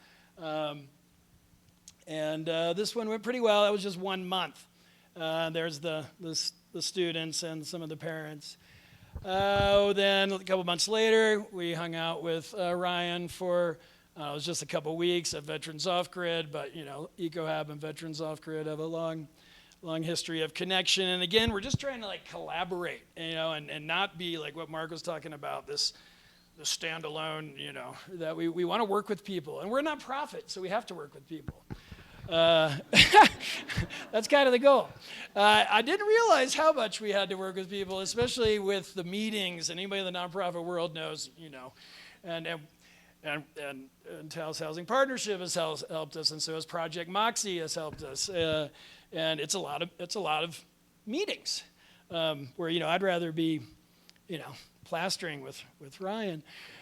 And this one went pretty well. That was just 1 month. There's the students and some of the parents. Then a couple months later, we hung out with Ryan for, it was just a couple weeks at Veterans Off Grid, but EcoHab and Veterans Off Grid have a long history of connection. And again, we're just trying to collaborate, and not be like what Mark was talking about, the standalone, that we want to work with people. And we're a nonprofit, so we have to work with people. That's kind of the goal. I didn't realize how much we had to work with people, especially with the meetings. And anybody in the nonprofit world knows, and Taos Housing Partnership has helped us, and so has Project Moxie has helped us. And it's a lot of meetings where I'd rather be plastering with Ryan.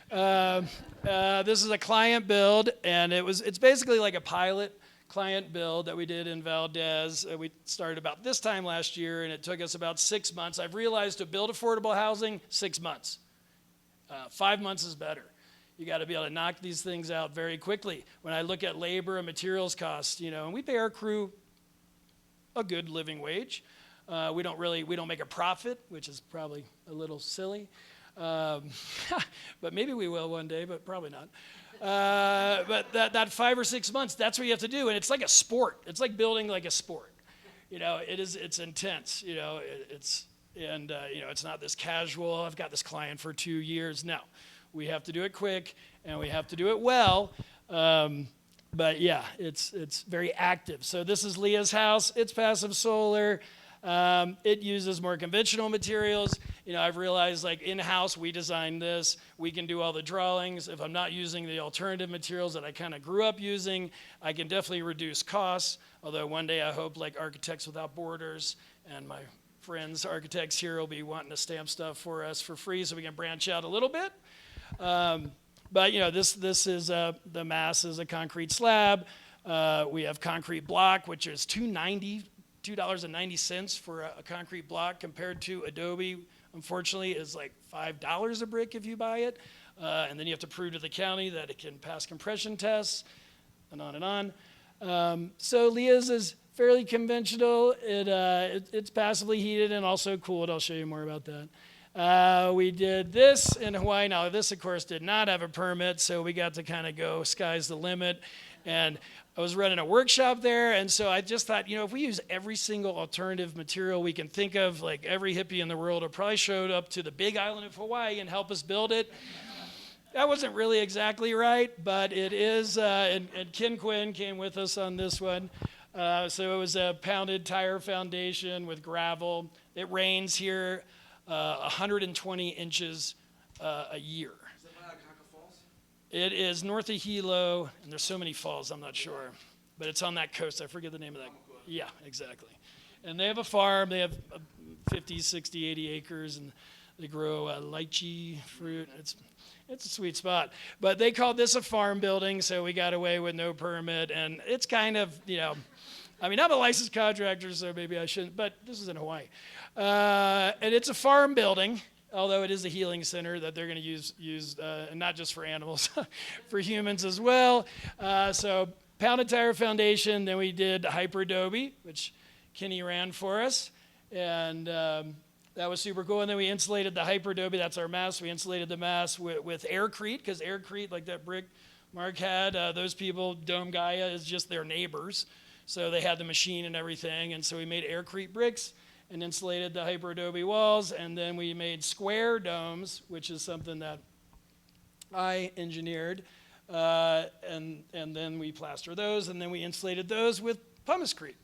This is a client build, and it's basically like a pilot client build that we did in Valdez. We started about this time last year, and it took us about 6 months. I've realized to build affordable housing, 6 months. 5 months is better. You got to be able to knock these things out very quickly. When I look at labor and materials costs, and we pay our crew a good living wage. We don't make a profit, which is probably a little silly. But maybe we will one day, but probably not. But that 5 or 6 months, that's what you have to do. And it's like a sport. It's like building like a sport. It's intense. It's not this casual, I've got this client for 2 years. No, we have to do it quick, and we have to do it well. But yeah, it's very active. So this is Leah's house. It's passive solar. It uses more conventional materials. I've realized in-house we designed this. We can do all the drawings. If I'm not using the alternative materials that I kind of grew up using, I can definitely reduce costs. Although one day I hope Architects Without Borders and my friends architects here will be wanting to stamp stuff for us for free so we can branch out a little bit. But this is the mass is a concrete slab. We have concrete block, which is $2.90 for a concrete block, compared to Adobe, unfortunately, is like $5 a brick if you buy it. And then you have to prove to the county that it can pass compression tests, and on and on. So Leah's is fairly conventional. It's passively heated and also cooled. I'll show you more about that. We did this in Hawaii. Now, this, of course, did not have a permit, so we got to kind of go sky's the limit. And I was running a workshop there, and so I just thought, if we use every single alternative material we can think of, like every hippie in the world will probably show up to the big island of Hawaii and help us build it. That wasn't really exactly right, but it is, and Ken Quinn came with us on this one. So it was a pounded tire foundation with gravel. It rains here 120 inches a year. Is that Cuyahoga Falls? It is north of Hilo, and there's so many falls, I'm not sure. But it's on that coast. I forget the name of that. Yeah, exactly. And they have a farm. They have 50, 60, 80 acres, and they grow lychee fruit. It's a sweet spot. But they called this a farm building, so we got away with no permit. And it's kind of, I'm a licensed contractor, so maybe I shouldn't, but this is in Hawaii. And it's a farm building, although it is a healing center that they're going to use and not just for animals, for humans as well. So pounded tire foundation, then we did hyper-adobe, which Kenny ran for us. And that was super cool. And then we insulated the hyper-adobe, that's our mass. We insulated the mass with aircrete, because aircrete, like that brick Mark had, those people, Dome Gaia is just their neighbors. So they had the machine and everything. And so we made aircrete bricks and insulated the hyper-adobe walls. And then we made square domes, which is something that I engineered. And then we plaster those, and then we insulated those with pumice-crete,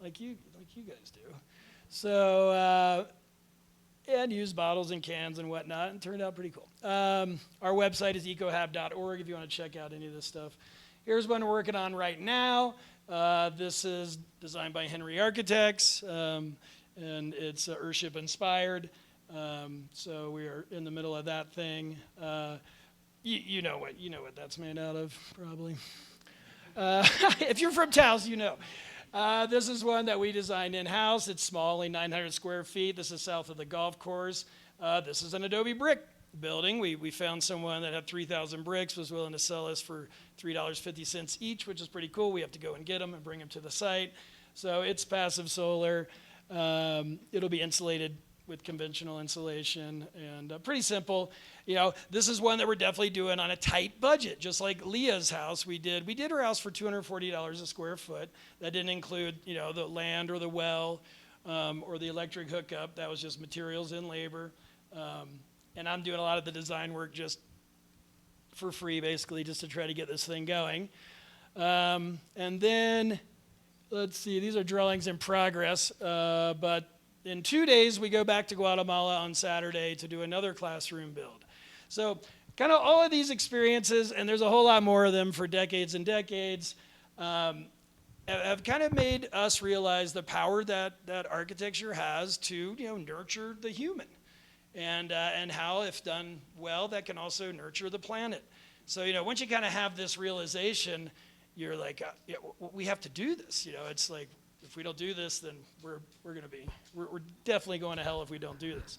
like you guys do. So, and used bottles and cans and whatnot, and it turned out pretty cool. Our website is ecohab.org if you want to check out any of this stuff. Here's one we're working on right now. This is designed by Henry Architects, and it's Earthship inspired. So we are in the middle of that thing. You know what that's made out of, probably. If you're from Taos, you know. This is one that we designed in-house. It's small, only 900 square feet. This is south of the golf course. This is an adobe brick building. We found someone that had 3,000 bricks, was willing to sell us for $3.50 each, which is pretty cool. We have to go and get them and bring them to the site. So it's passive solar. It'll be insulated with conventional insulation, and pretty simple. This is one that we're definitely doing on a tight budget, just like Leah's house. We did her house for $240 a square foot. That didn't include, the land or the well or the electric hookup. That was just materials and labor. And I'm doing a lot of the design work just for free, basically, just to try to get this thing going. And then, let's see, these are drawings in progress, but in 2 days, we go back to Guatemala on Saturday to do another classroom build. So kind of all of these experiences, and there's a whole lot more of them for decades and decades, have kind of made us realize the power that architecture has to nurture the human, and how, if done well, that can also nurture the planet. So once you kind of have this realization, you're like, we have to do this. It's like, if we don't do this, then we're definitely going to hell if we don't do this.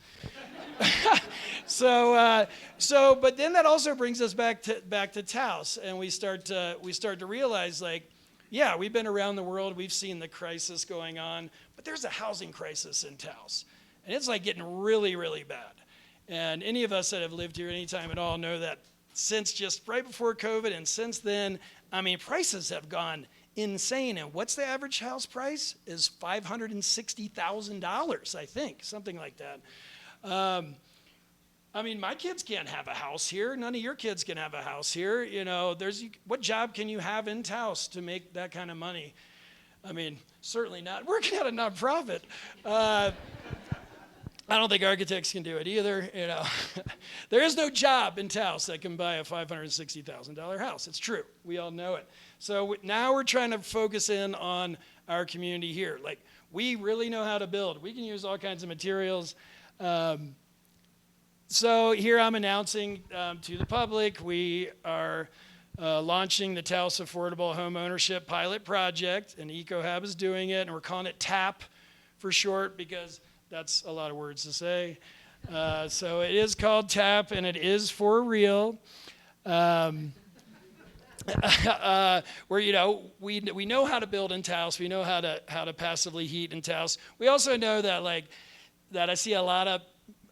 But then that also brings us back to Taos, and we start to realize, like, yeah, we've been around the world, we've seen the crisis going on, but there's a housing crisis in Taos, and it's like getting really, really bad. And any of us that have lived here any time at all know that since just right before COVID and since then, prices have gone insane. And what's the average house price? Is $560,000, I think, something like that. My kids can't have a house here. None of your kids can have a house here. What job can you have in Taos to make that kind of money? Certainly not working at a nonprofit. I don't think architects can do it either. There is no job in Taos that can buy a $560,000 house. It's true. We all know it. So now we're trying to focus in on our community here. Like, we really know how to build. We can use all kinds of materials. So here I'm announcing to the public, we are launching the Taos Affordable Home Ownership Pilot Project, and EcoHab is doing it, and we're calling it TAP for short, because that's a lot of words to say. So it is called TAP, and it is for real. Where we know how to build in Taos, we know how to passively heat in Taos. We also know that that I see a lot of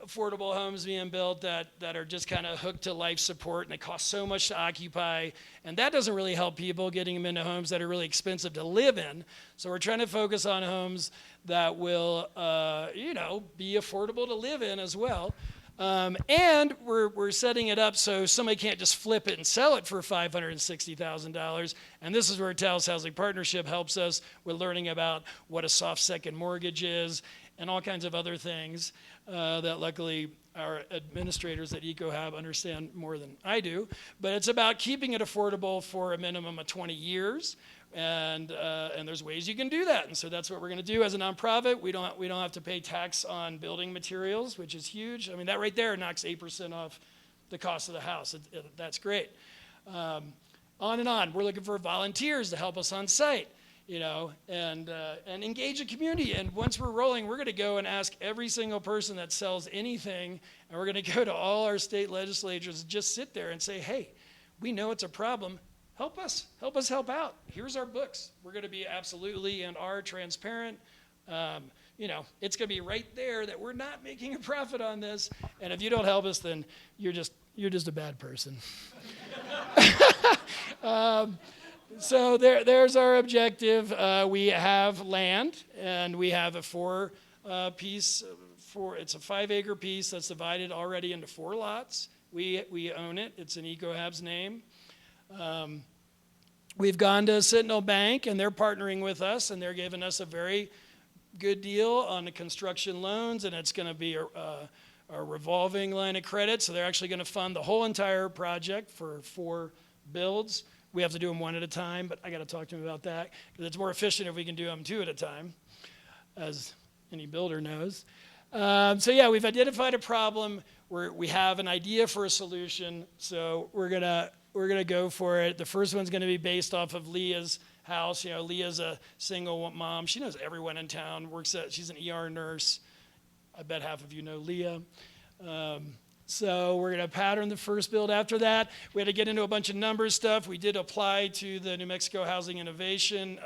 affordable homes being built that are just kind of hooked to life support, and they cost so much to occupy, and that doesn't really help people, getting them into homes that are really expensive to live in. So we're trying to focus on homes that will be affordable to live in as well. And we're setting it up so somebody can't just flip it and sell it for $560,000. And this is where Taos Housing Partnership helps us with learning about what a soft second mortgage is and all kinds of other things that luckily our administrators at EcoHab understand more than I do. But it's about keeping it affordable for a minimum of 20 years. And there's ways you can do that, and so that's what we're going to do as a nonprofit. We don't have to pay tax on building materials, which is huge. I mean, that right there knocks 8% off the cost of the house. That's great. On and on. We're looking for volunteers to help us on site, and engage the community. And once we're rolling, we're going to go and ask every single person that sells anything, and we're going to go to all our state legislatures and just sit there and say, hey, we know it's a problem. Help us help out. Here's our books. We're going to be absolutely and are transparent. It's going to be right there that we're not making a profit on this. And if you don't help us, then you're just a bad person. So there's our objective. We have land, and we have a it's a 5-acre piece that's divided already into 4 lots. We own it. It's in EcoHab's name. We've gone to Sentinel Bank, and they're partnering with us, and they're giving us a very good deal on the construction loans, and it's going to be a revolving line of credit, so they're actually going to fund the whole entire project for 4 builds. We have to do them 1 at a time, but I got to talk to them about that, because it's more efficient if we can do them 2 at a time, as any builder knows. We've identified a problem. We have an idea for a solution, so we're gonna go for it. The first one's gonna be based off of Leah's house. Leah's a single mom. She knows everyone in town. She's an ER nurse. I bet half of you know Leah. So we're gonna pattern the first build after that. We had to get into a bunch of numbers stuff. We did apply to the New Mexico Housing Innovation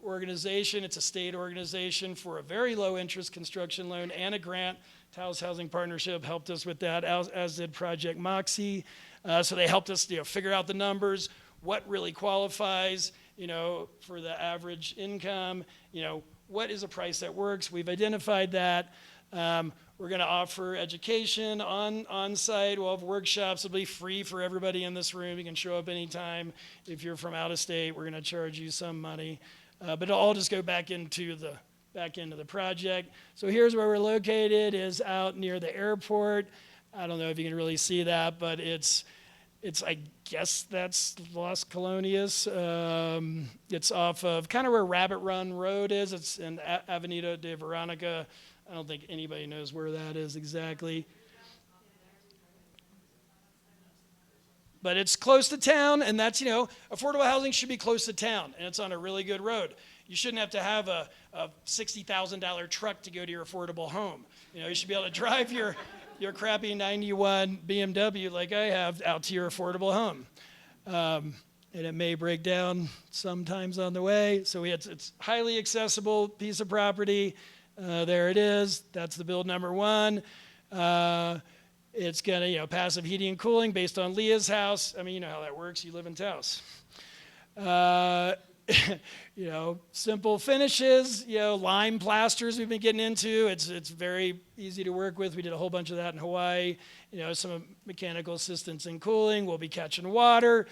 organization. It's a state organization for a very low interest construction loan and a grant. Taos Housing Partnership helped us with that, as did Project Moxie. So they helped us figure out the numbers, what really qualifies for the average income, what is a price that works. We've identified that. We're going to offer education on site. We'll have workshops. It'll be free for everybody in this room. You can show up anytime. If you're from out of state, we're going to charge you some money. But it'll all just go back into the project. So here's where we're located, is out near the airport. I don't know if you can really see that, but it's I guess that's Las Colonias. It's off of kind of where Rabbit Run Road is. It's in Avenida de Veronica. I don't think anybody knows where that is exactly. But it's close to town, and that's, affordable housing should be close to town, and it's on a really good road. You shouldn't have to have a $60,000 truck to go to your affordable home. You should be able to drive your crappy 91 BMW like I have out to your affordable home. And it may break down sometimes on the way. So it's highly accessible piece of property. There it is. That's the build number 1. It's gonna, passive heating and cooling based on Leah's house. I mean, you know how that works. You live in Taos. Simple finishes, lime plasters we've been getting into. It's very easy to work with. We did a whole bunch of that in Hawaii. Some mechanical assistance in cooling. We'll be catching water.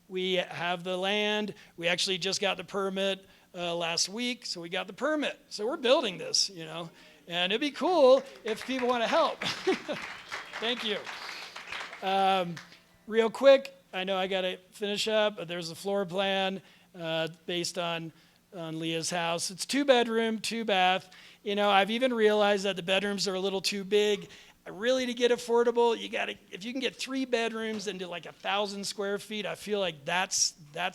We have the land. We actually just got the permit last week, so we got the permit. So we're building this, and it'd be cool if people want to help. Thank you. Real quick, I know I got to finish up, but there's a floor plan based on Leah's house. It's 2-bedroom, 2-bath. I've even realized that the bedrooms are a little too big. Really, to get affordable, if you can get 3 bedrooms into like 1,000 square feet, I feel like that's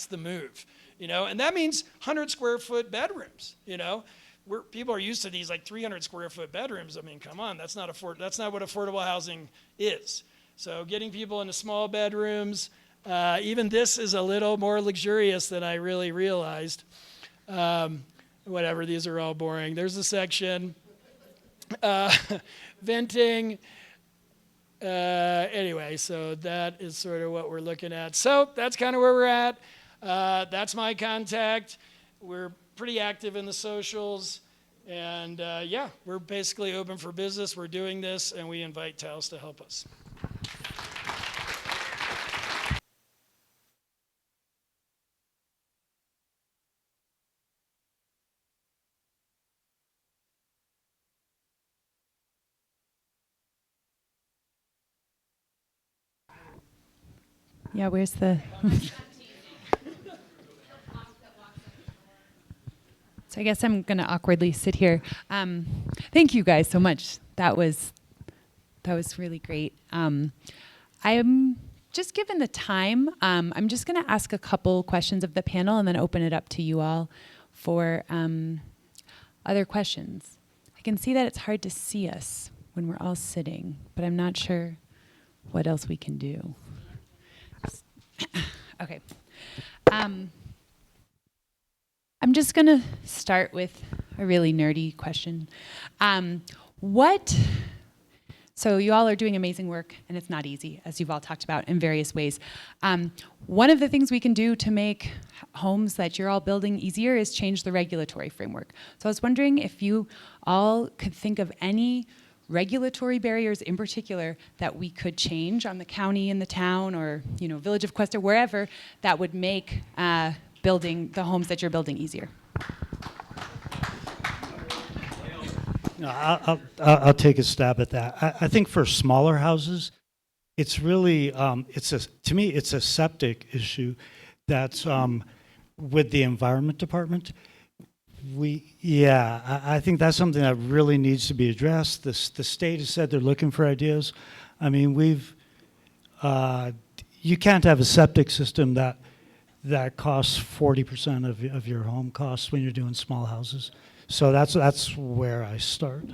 the move. And that means 100 square foot bedrooms. People are used to these like 300 square foot bedrooms. I mean, come on, that's not what affordable housing is. So getting people into small bedrooms, even this is a little more luxurious than I really realized. Whatever, these are all boring. There's a section. Venting. Anyway, so that is sort of what we're looking at. So that's kind of where we're at. That's my contact. We're pretty active in the socials. And yeah, we're basically open for business. We're doing this, and we invite Taos to help us. Yeah, where's the... So I guess I'm going to awkwardly sit here. Thank you guys so much. That was really great. I am just given the time, I'm just going to ask a couple questions of the panel and then open it up to you all for other questions. I can see that it's hard to see us when we're all sitting, but I'm not sure what else we can do. Okay. I'm just going to start with a really nerdy question. So you all are doing amazing work, and it's not easy, as you've all talked about in various ways. One of the things we can do to make homes that you're all building easier is change the regulatory framework. So I was wondering if you all could think of any regulatory barriers in particular that we could change on the county and the town or Village of Cuesta, wherever, that would make building the homes that you're building easier. I'll take a stab at that. I think for smaller houses, it's really to me it's a septic issue that's with the environment department. I think that's something that really needs to be addressed. The state has said they're looking for ideas. I mean, you can't have a septic system that costs 40% of your home costs when you're doing small houses. So that's where I start.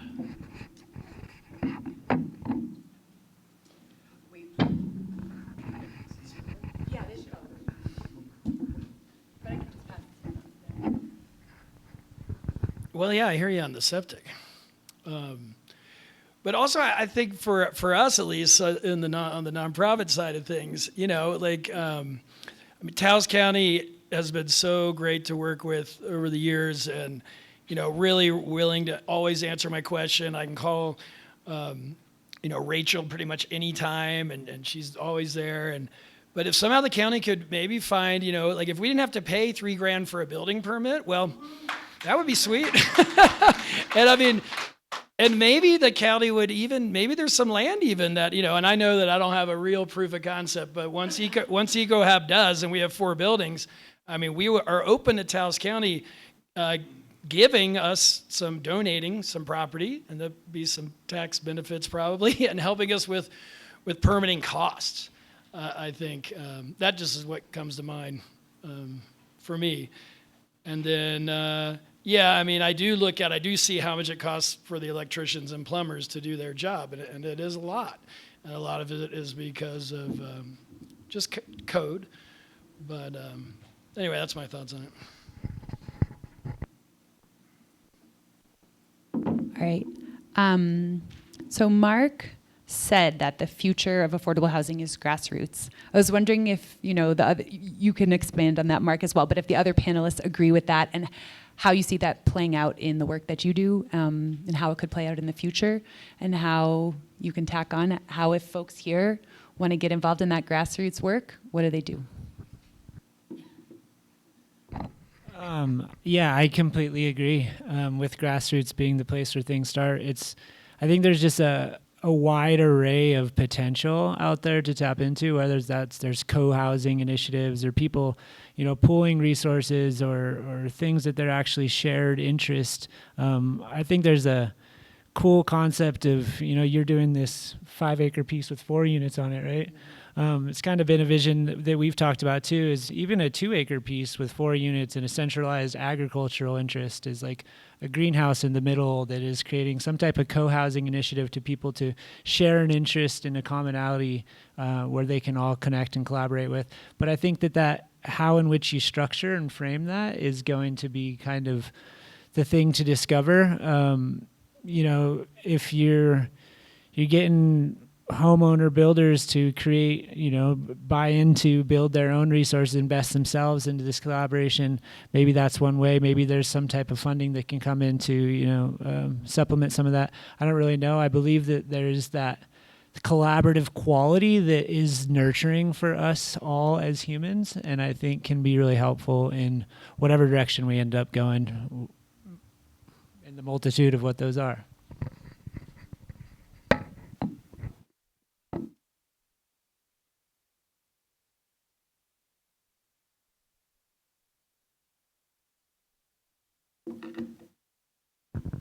Well, yeah, I hear you on the septic. But also, I think for us at least, on the nonprofit side of things, Taos County has been so great to work with over the years, and really willing to always answer my question. I can call, Rachel pretty much any time, and she's always there. But if somehow the county could maybe find, if we didn't have to pay $3,000 for a building permit, well, that would be sweet. And maybe the county would maybe there's some land even that, and I know that I don't have a real proof of concept, but once EcoHab does, and we have 4 buildings, we are open to Taos County giving us donating some property, and there'll be some tax benefits probably, and helping us with permitting costs. I think that just is what comes to mind for me. And then, I do see how much it costs for the electricians and plumbers to do their job, and it is a lot. And a lot of it is because of just code. But anyway, that's my thoughts on it. All right. So Mark said that the future of affordable housing is grassroots. I was wondering if, you can expand on that, Mark, as well, but if the other panelists agree with that and how you see that playing out in the work that you do, and how it could play out in the future, and how you can tack on how, if folks here want to get involved in that grassroots work, what do they do? I completely agree with grassroots being the place where things start. I think there's just a wide array of potential out there to tap into, whether there's co-housing initiatives or people, pooling resources or things that they're actually shared interest. I think there's a cool concept of, you're doing this 5-acre piece with 4 units on it, right? It's kind of been a vision that we've talked about too, is even a 2-acre piece with 4 units and a centralized agricultural interest is like a greenhouse in the middle that is creating some type of co-housing initiative to people to share an interest in a commonality where they can all connect and collaborate with. But I think that how in which you structure and frame that is going to be kind of the thing to discover. If you're getting homeowner builders to create, buy into, build their own resources, invest themselves into this collaboration. Maybe that's one way. Maybe there's some type of funding that can come in to, supplement some of that. I don't really know. I believe that there's that collaborative quality that is nurturing for us all as humans, and I think can be really helpful in whatever direction we end up going in the multitude of what those are.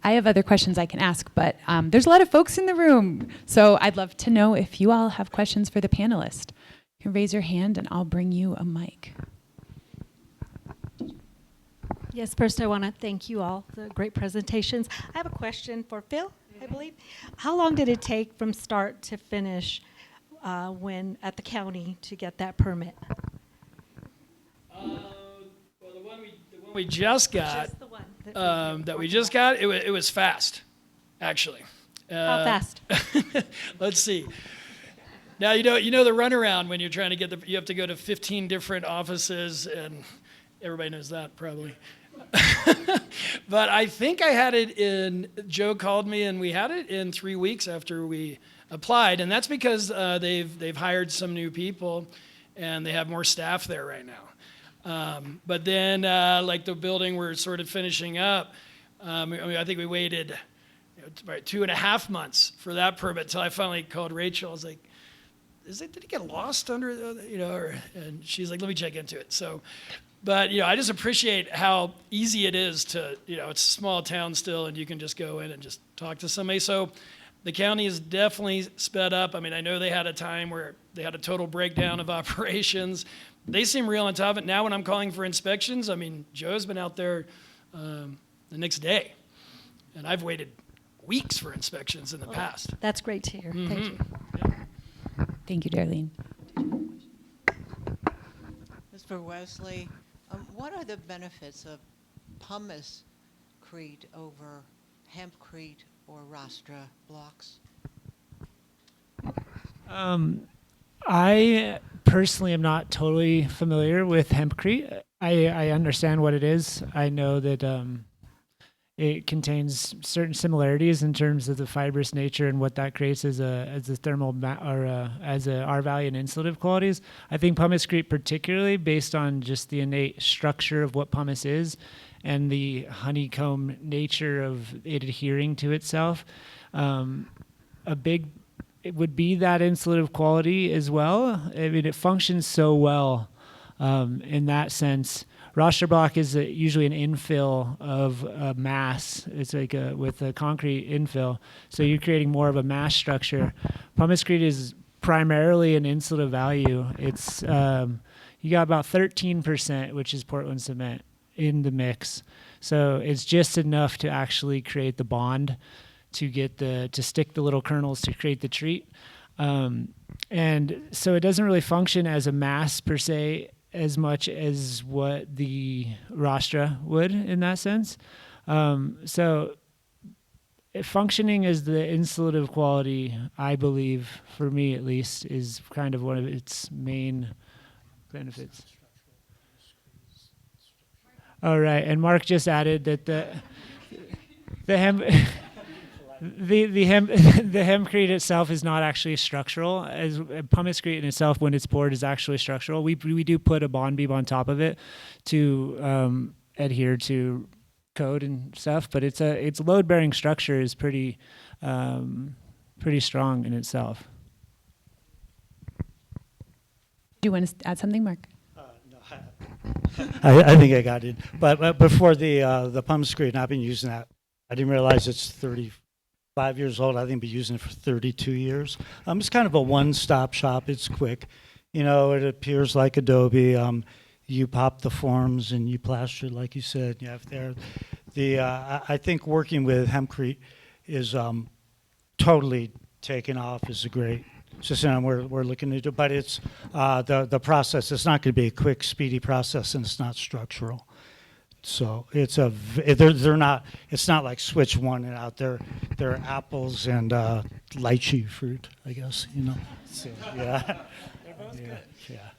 I have other questions I can ask, but there's a lot of folks in the room. So I'd love to know if you all have questions for the panelists. You can raise your hand and I'll bring you a mic. Yes, first I want to thank you all for the great presentations. I have a question for Phil, I believe. How long did it take from start to finish when at the county to get that permit? Well, the one we just got, Just the one that we just got, it was fast, actually. How fast? Let's see. Now you know the runaround when you're trying to get you have to go to 15 different offices, and everybody knows that probably. But I think I had it in. Joe called me, and we had it in 3 weeks after we applied, and that's because they've hired some new people, and they have more staff there right now. But then, like the building we're sort of finishing up, I think we waited about 2.5 months for that permit until I finally called Rachel. I was like, did it get lost under, and she's like, let me check into it. So, but, I just appreciate how easy it is to, it's a small town still, and you can just go in and just talk to somebody. So the county is definitely sped up. I mean, I know they had a time where they had a total breakdown of operations. They seem real on top of it. Now when I'm calling for inspections, I mean, Joe's been out there the next day, and I've waited weeks for inspections in the past. That's great to hear. Thank you. Thank you, Darlene. This is for Wesley. What are the benefits of pumice-crete over hempcrete or rostra blocks? I personally am not totally familiar with hempcrete. I understand what it is. I know that it contains certain similarities in terms of the fibrous nature and what that creates as a thermal as a R-value and insulative qualities. I think pumice-crete, particularly based on just the innate structure of what pumice is and the honeycomb nature of it adhering to itself, it would be that insulative quality as well. I mean, it functions so well in that sense. Roster block is usually an infill of a mass. It's like with a concrete infill. So you're creating more of a mass structure. Pumice-crete is primarily an insulative value. It's you got about 13%, which is Portland cement, in the mix. So it's just enough to actually create the bond to get to stick the little kernels to create the treat. And so it doesn't really function as a mass per se as much as what the rostra would in that sense. So functioning as the insulative quality, I believe, for me at least, is kind of one of its main benefits. All right, and Mark just added that the hempcrete itself is not actually structural. As pumice-crete in itself, when it's poured, is actually structural. We do put a bond beam on top of it to adhere to code and stuff, but its load-bearing structure is pretty strong in itself. Do you want to add something, Mark? I think I got it. But before the pumice-crete, and I've been using that. I didn't realize it's 35 years old. I think I've been using it for 32 years. It's kind of a one-stop shop. It's quick. It appears like Adobe. You pop the forms and you plaster it, like you said. You have there. I think working with hempcrete is totally taken off. Is a great system we're looking to do. But it's the process. It's not going to be a quick, speedy process, and it's not structural. So they're not. It's not like switch one and out. They're apples and lychee fruit, I guess. So, yeah. They're both Yeah. good. Yeah.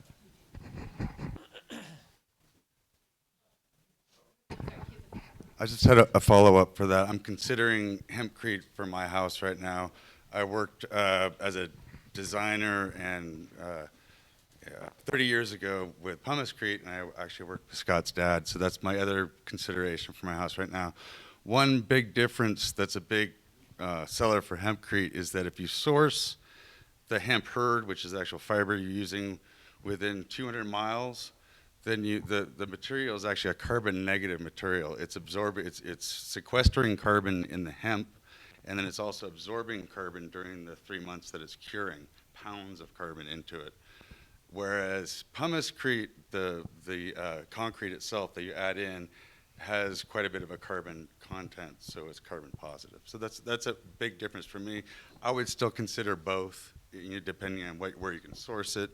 I just had a follow-up for that. I'm considering hempcrete for my house right now. I worked as a designer and 30 years ago with pumicecrete, and I actually worked with Scott's dad, so that's my other consideration for my house right now. One big difference that's a big seller for hempcrete is that if you source the hemp hurd, which is the actual fiber you're using, within 200 miles, then the material is actually a carbon negative material. It's sequestering carbon in the hemp, and then it's also absorbing carbon during the 3 months that it's curing, pounds of carbon into it. Whereas pumicecrete, the concrete itself that you add in, has quite a bit of a carbon content, so it's carbon positive. So that's a big difference for me. I would still consider both, depending on where you can source it,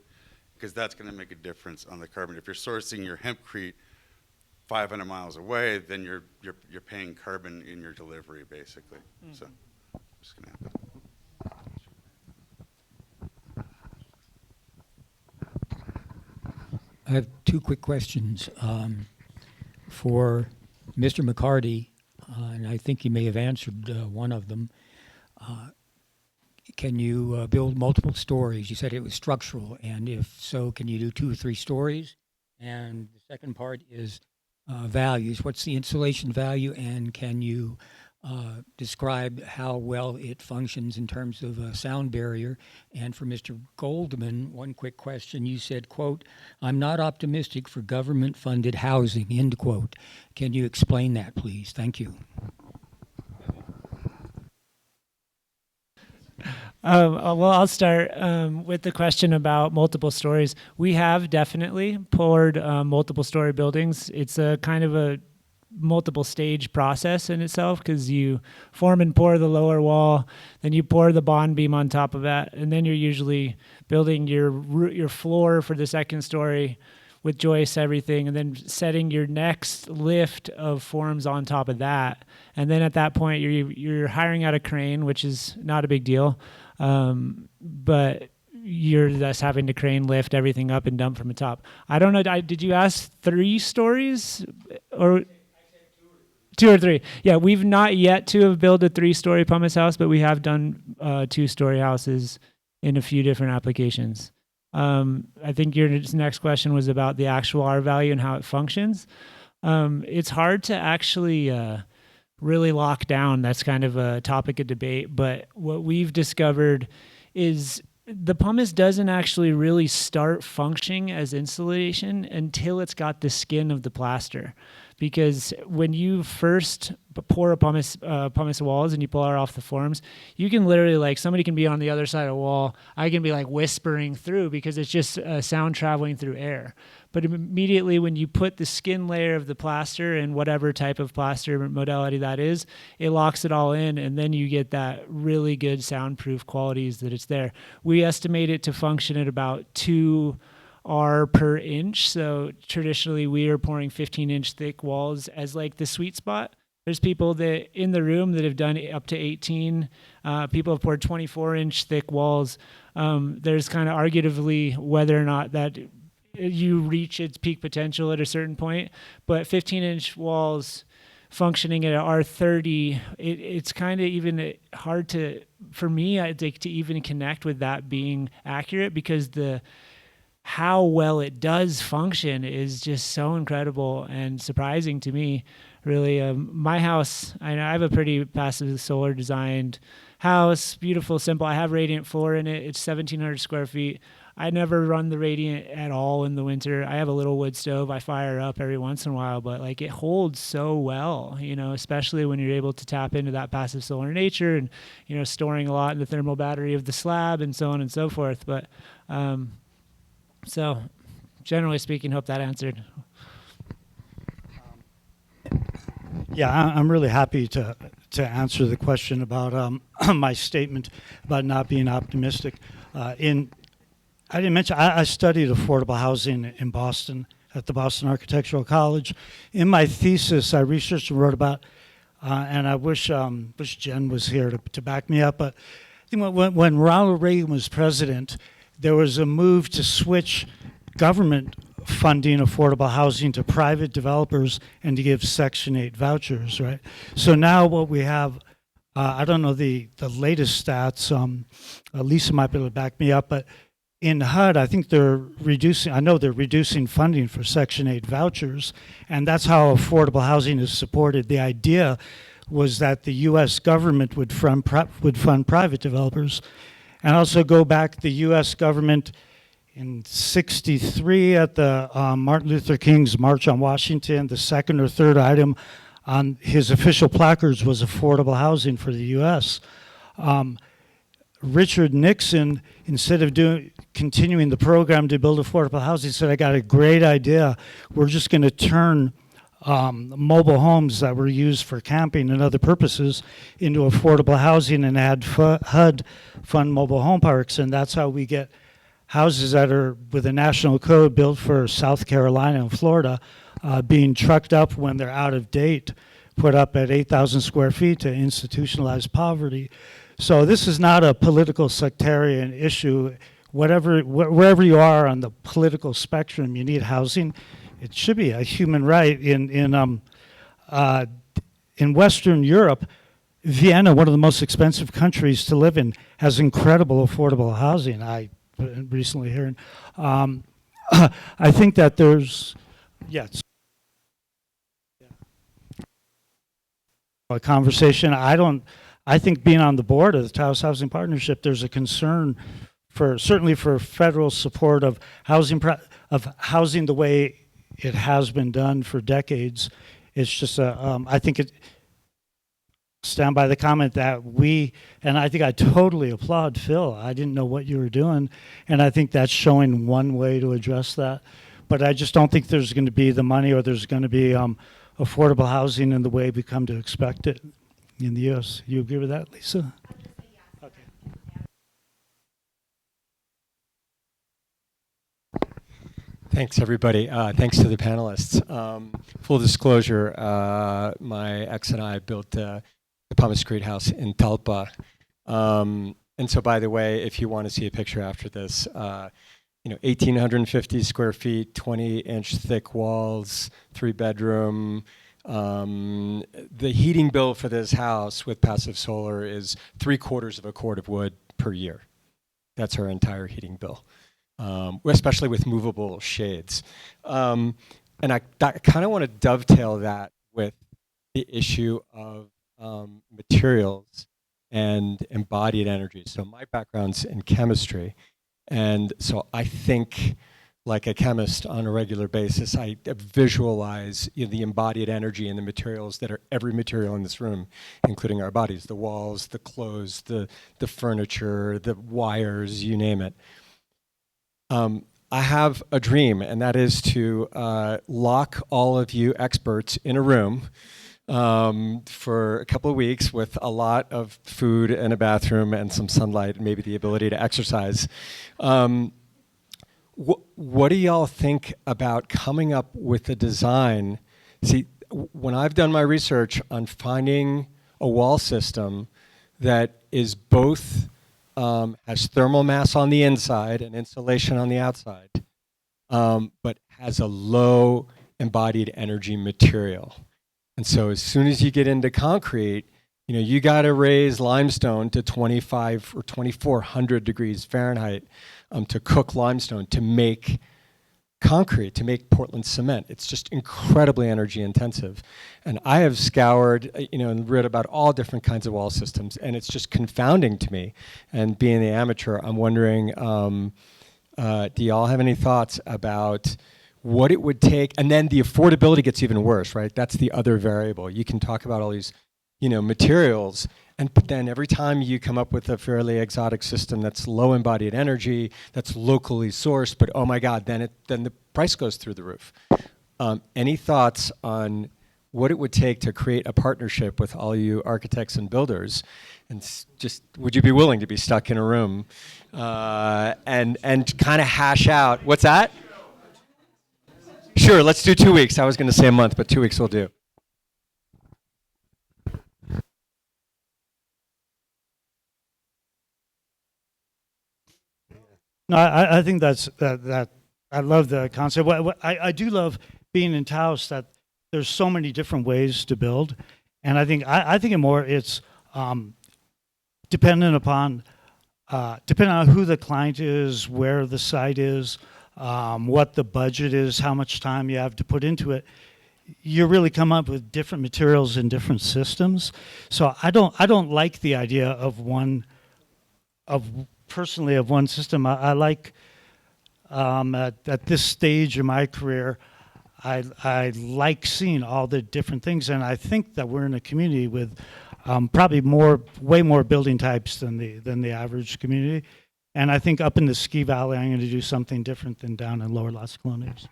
because that's going to make a difference on the carbon. If you're sourcing your hempcrete 500 miles away, then you're paying carbon in your delivery, basically. Mm-hmm. So, I'm just going to have that. I have two quick questions for Mr. MacHardy, and I think you may have answered one of them. Can you build multiple stories? You said it was structural, and if so, can you do 2 or 3 stories? And the second part is values. What's the insulation value, and can you describe how well it functions in terms of a sound barrier? And for Mr. Goldman, one quick question. You said, quote, "I'm not optimistic for government-funded housing," end quote. Can you explain that, please? Thank you. Well, I'll start with the question about multiple stories. We have definitely poured multiple story buildings. It's a kind of a multiple stage process in itself, because you form and pour the lower wall, then you pour the bond beam on top of that, and then you're usually building your floor for the second story with joists, everything, and then setting your next lift of forms on top of that. And then at that point, you're hiring out a crane, which is not a big deal, but you're thus having to crane lift everything up and dump from the top. I don't know, did you ask 3 stories? Or 2 or 3. Yeah, we've not yet to have built a 3-story pumice house, but we have done 2-story houses in a few different applications. I think your next question was about the actual R value and how it functions. It's hard to actually really lock down. That's kind of a topic of debate. But what we've discovered is the pumice doesn't actually really start functioning as insulation until it's got the skin of the plaster. Because when you first pour a pumice walls and you pull it off the forms, you can literally, like, somebody can be on the other side of the wall. I can be like whispering through, because it's just sound traveling through air. But immediately when you put the skin layer of the plaster in whatever type of plaster modality that is, it locks it all in, and then you get that really good soundproof qualities that it's there. We estimate it to function at about 2 R per inch. So traditionally we are pouring 15-inch thick walls as like the sweet spot. There's people that in the room that have done up to 18. People have poured 24-inch thick walls. There's kind of arguably whether or not that you reach its peak potential at a certain point, but 15-inch walls functioning at R30, it's kind of even hard for me, I think, to even connect with that being accurate, because how well it does function is just so incredible and surprising to me, really. My house, I have a pretty passive solar designed house, beautiful, simple. I have radiant floor in it. It's 1,700 square feet. I never run the radiant at all in the winter. I have a little wood stove I fire up every once in a while, but like it holds so well, especially when you're able to tap into that passive solar nature and, storing a lot in the thermal battery of the slab and so on and so forth. But, so generally speaking, hope that answered. Yeah, I'm really happy to answer the question about my statement about not being optimistic. I didn't mention, I studied affordable housing in Boston at the Boston Architectural College. In my thesis, I researched and wrote about, and I wish Jen was here to back me up, but I think when Ronald Reagan was president, there was a move to switch government funding affordable housing to private developers and to give Section 8 vouchers, right? So now what we have, I don't know the latest stats, Lisa might be able to back me up, but in HUD, I think they're reducing funding for Section 8 vouchers, and that's how affordable housing is supported. The idea was that the U.S. government would fund private developers, and also go back, the U.S. government in '63 at the Martin Luther King's March on Washington, the second or third item on his official placards was affordable housing for the U.S. Richard Nixon, instead of continuing the program to build affordable housing, said, I got a great idea. We're just going to turn mobile homes that were used for camping and other purposes into affordable housing and add HUD fund mobile home parks. And that's how we get houses that are with a national code built for South Carolina and Florida being trucked up when they're out of date, put up at 8,000 square feet to institutionalize poverty. So this is not a political sectarian issue. Wherever you are on the political spectrum, you need housing. It should be a human right. In Western Europe, Vienna, one of the most expensive countries to live in, has incredible affordable housing. I recently heard. I think that there's, a conversation. I think being on the board of the Taos Housing Partnership, there's a concern certainly for federal support of housing the way it has been done for decades. It's just I think stand by the comment that and I think I totally applaud Phil. I didn't know what you were doing, and I think that's showing one way to address that. But I just don't think there's going to be the money, or there's going to be affordable housing in the way we come to expect it in the U.S. You agree with that, Lisa? Okay. Thanks, everybody. Thanks to the panelists. Full disclosure, my ex and I built the Palmas Creek house in Talpa. And so, by the way, if you want to see a picture after this, 1,850 square feet, 20-inch thick walls, 3-bedroom. The heating bill for this house with passive solar is 3/4 of a cord of wood per year. That's our entire heating bill, especially with movable shades. And I kind of want to dovetail that with the issue of materials and embodied energy. So my background's in chemistry. And so I think like a chemist on a regular basis. I visualize the embodied energy in the materials that are every material in this room, including our bodies, the walls, the clothes, the furniture, the wires, you name it. I have a dream, and that is to lock all of you experts in a room for a couple of weeks with a lot of food and a bathroom and some sunlight and maybe the ability to exercise. What do y'all think about coming up with a design? See, when I've done my research on finding a wall system that is both has thermal mass on the inside and insulation on the outside, but has a low embodied energy material. And so as soon as you get into concrete, you got to raise limestone to 25 or 2,400 degrees Fahrenheit to cook limestone, to make concrete, to make Portland cement. It's just incredibly energy intensive. And I have scoured, and read about all different kinds of wall systems, and it's just confounding to me. And being the amateur, I'm wondering, do y'all have any thoughts about what it would take? And then the affordability gets even worse, right? That's the other variable. You can talk about all these materials, but then every time you come up with a fairly exotic system that's low embodied energy, that's locally sourced, but oh my God, then the price goes through the roof. Any thoughts on what it would take to create a partnership with all you architects and builders, and just would you be willing to be stuck in a room and kind of hash out what's that? Sure, let's do 2 weeks. I was going to say a month, but 2 weeks will do. No, I think that I love the concept. I do love being in Taos that there's so many different ways to build, and I think it's dependent upon who the client is, where the site is, what the budget is, how much time you have to put into it. You really come up with different materials and different systems. So I don't like the idea of one system. I like at this stage of my career, I like seeing all the different things, and I think that we're in a community with probably way more building types than the average community. And I think up in the Ski Valley, I'm going to do something different than down in Lower Las Colonias.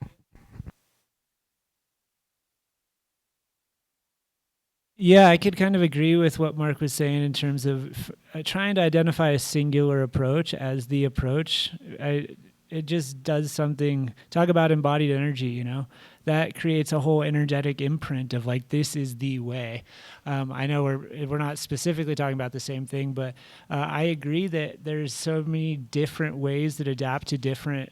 Yeah, I could kind of agree with what Mark was saying in terms of trying to identify a singular approach as the approach. It just does something. Talk about embodied energy, you know, that creates a whole energetic imprint of like, this is the way. I know we're not specifically talking about the same thing, but I agree that there's so many different ways that adapt to different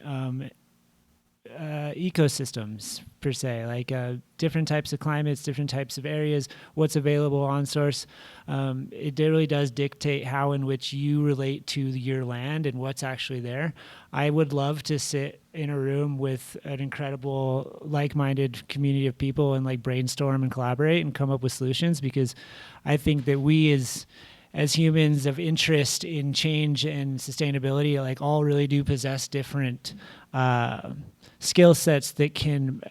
ecosystems per se, like different types of climates, different types of areas, what's available on source. It really does dictate how in which you relate to your land and what's actually there. I would love to sit in a room with an incredible like-minded community of people and like brainstorm and collaborate and come up with solutions, because I think that we as humans of interest in change and sustainability, like all really do possess different skill sets that can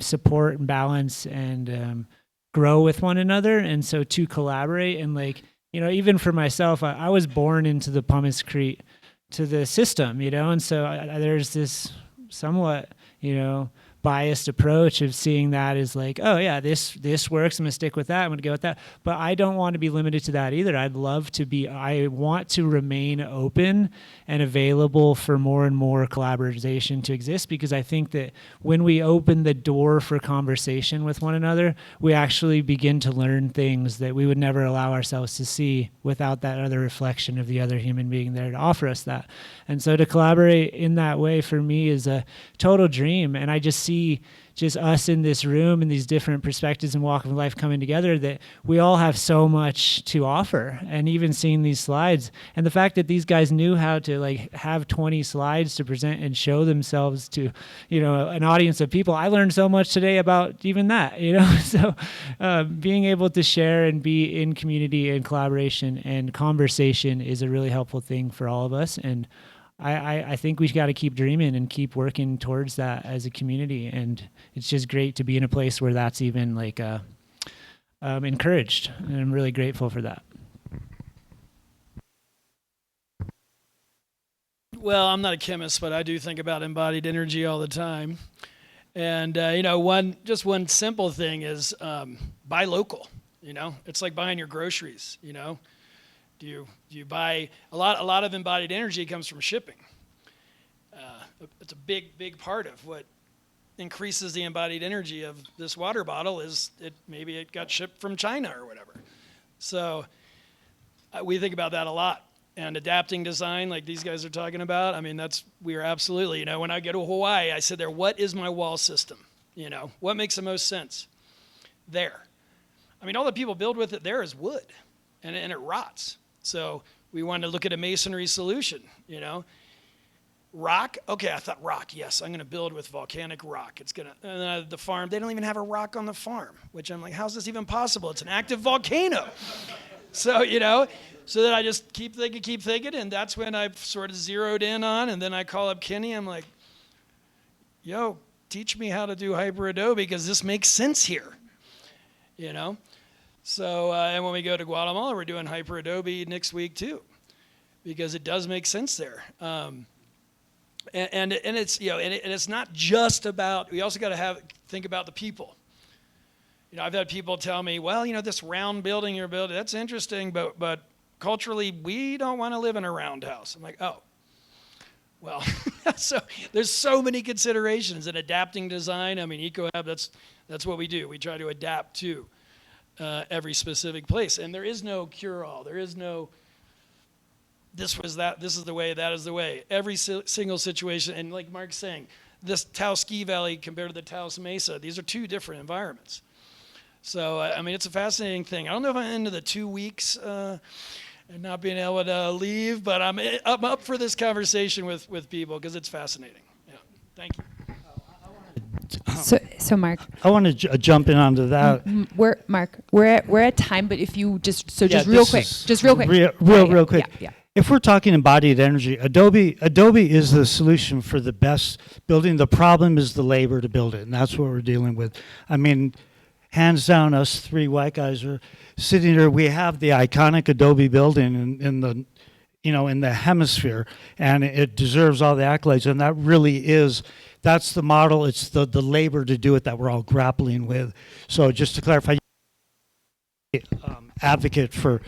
support and balance and grow with one another. And so to collaborate and like, you know, even for myself, I was born into the Pumice-Crete, to the system, you know, and so there's this somewhat, you know, biased approach of seeing that as like, oh yeah, this works, I'm gonna stick with that, I'm gonna go with that. But I don't want to be limited to that either. I want to remain open and available for more and more collaboration to exist, because I think that when we open the door for conversation with one another, we actually begin to learn things that we would never allow ourselves to see without that other reflection of the other human being there to offer us that. And so to collaborate in that way for me is a total dream. And I just see just us in this room and these different perspectives and walk of life coming together, that we all have so much to offer. And even seeing these slides and the fact that these guys knew how to like have 20 slides to present and show themselves to, you know, an audience of people. I learned so much today about even that, you know. So being able to share and be in community and collaboration and conversation is a really helpful thing for all of us. And I think we've got to keep dreaming and keep working towards that as a community. And it's just great to be in a place where that's even like encouraged. And I'm really grateful for that. Well, I'm not a chemist, but I do think about embodied energy all the time. And, you know, one simple thing is buy local. You know, it's like buying your groceries, you know. Do you buy a lot of embodied energy comes from shipping. It's a big part of what increases the embodied energy of this water bottle is maybe it got shipped from China or whatever. So we think about that a lot. And adapting design, like these guys are talking about, I mean, we are absolutely, you know, when I go to Hawaii, I said there, what is my wall system? You know, what makes the most sense there? I mean, all the people build with it there is wood, and it rots. So we wanted to look at a masonry solution, you know. Rock, okay, I thought rock, yes, I'm gonna build with volcanic rock. It's gonna, the farm, they don't even have a rock on the farm, which I'm like, how's this even possible? It's an active volcano. So, you know, so then I just keep thinking, and that's when I sort of zeroed in on, and then I call up Kenny, I'm like, yo, teach me how to do hyper adobe, because this makes sense here, you know. So, and when we go to Guatemala, we're doing hyper adobe next week too, because it does make sense there. And it's, you know, and it's not just about, we also got to think about the people. You know, I've had people tell me, well, you know, this round building you're building, that's interesting, but culturally, we don't want to live in a round house. I'm like, oh, well, So there's so many considerations in adapting design. I mean, EcoHab, that's what we do. We try to adapt to every specific place. And there is no cure-all. There is no, this was that, this is the way, that is the way. Every single situation, and like Mark's saying, this Taos Ski Valley compared to the Taos Mesa, these are two different environments. So, I mean, it's a fascinating thing. I don't know if I'm into the 2 weeks and not being able to leave, but I'm up for this conversation with people because it's fascinating. Yeah, thank you. So Mark, I want to jump in onto that. we're at time, but if you just Yeah, real this quick, is just real quick, real quick. Yeah. If we're talking embodied energy, Adobe is the solution for the best building. The problem is the labor to build it, and that's what we're dealing with. I mean, hands down, us three white guys are sitting here. We have the iconic Adobe building in the hemisphere, and it deserves all the accolades. And that really is, that's the model. It's the labor to do it that we're all grappling with. So just to clarify, advocate for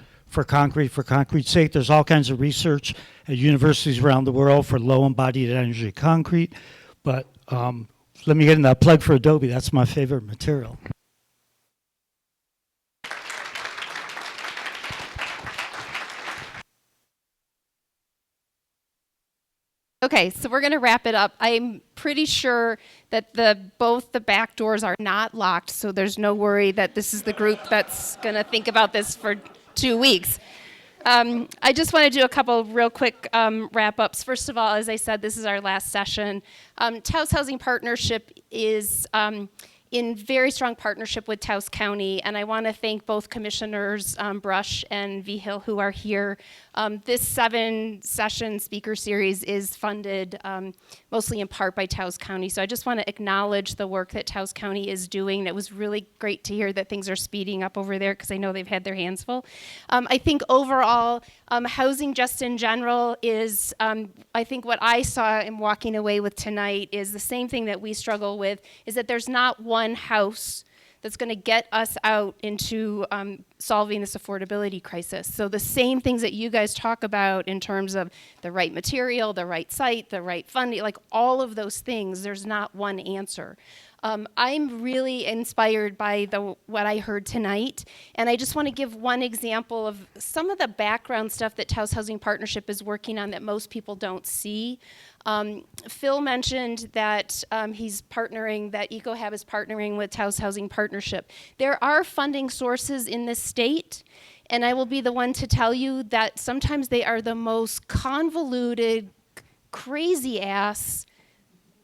concrete's sake. There's all kinds of research at universities around the world for low embodied energy concrete. But let me get in that plug for Adobe. That's my favorite material. Okay, so we're going to wrap it up. I'm pretty sure that both the back doors are not locked, so there's no worry that this is the group that's going to think about this for 2 weeks. I just want to do a couple real quick wrap-ups. First of all, as I said, this is our last session. Taos Housing Partnership is in very strong partnership with Taos County, and I want to thank both Commissioners Brush and Vigil who are here. This 7-session speaker series is funded mostly in part by Taos County, so I just want to acknowledge the work that Taos County is doing. It was really great to hear that things are speeding up over there because I know they've had their hands full. I think overall, housing just in general is, I think what I saw in walking away with tonight is the same thing that we struggle with, is that there's not one house that's going to get us out into solving this affordability crisis. So the same things that you guys talk about in terms of the right material, the right site, the right funding, like all of those things, there's not one answer. I'm really inspired by what I heard tonight, and I just want to give one example of some of the background stuff that Taos Housing Partnership is working on that most people don't see. Phil mentioned that he's partnering, that EcoHab is partnering with Taos Housing Partnership. There are funding sources in this state, and I will be the one to tell you that sometimes they are the most convoluted, crazy-ass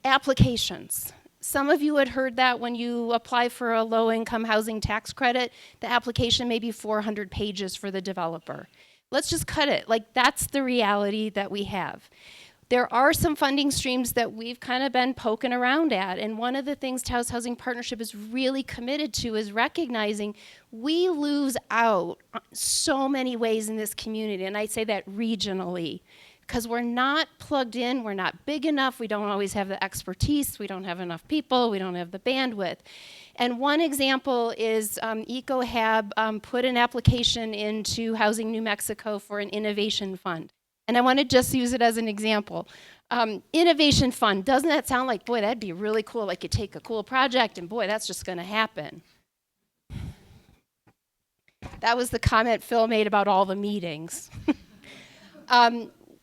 applications. Some of you had heard that when you apply for a low-income housing tax credit, the application may be 400 pages for the developer. Let's just cut it. Like, that's the reality that we have. There are some funding streams that we've kind of been poking around at, and one of the things Taos Housing Partnership is really committed to is recognizing we lose out on so many ways in this community, and I say that regionally, because we're not plugged in, we're not big enough, we don't always have the expertise, we don't have enough people, we don't have the bandwidth. And one example is EcoHab put an application into Housing New Mexico for an innovation fund. And I want to just use it as an example. Innovation fund, doesn't that sound like, boy, that'd be really cool, like you take a cool project and boy, that's just gonna happen. That was the comment Phil made about all the meetings.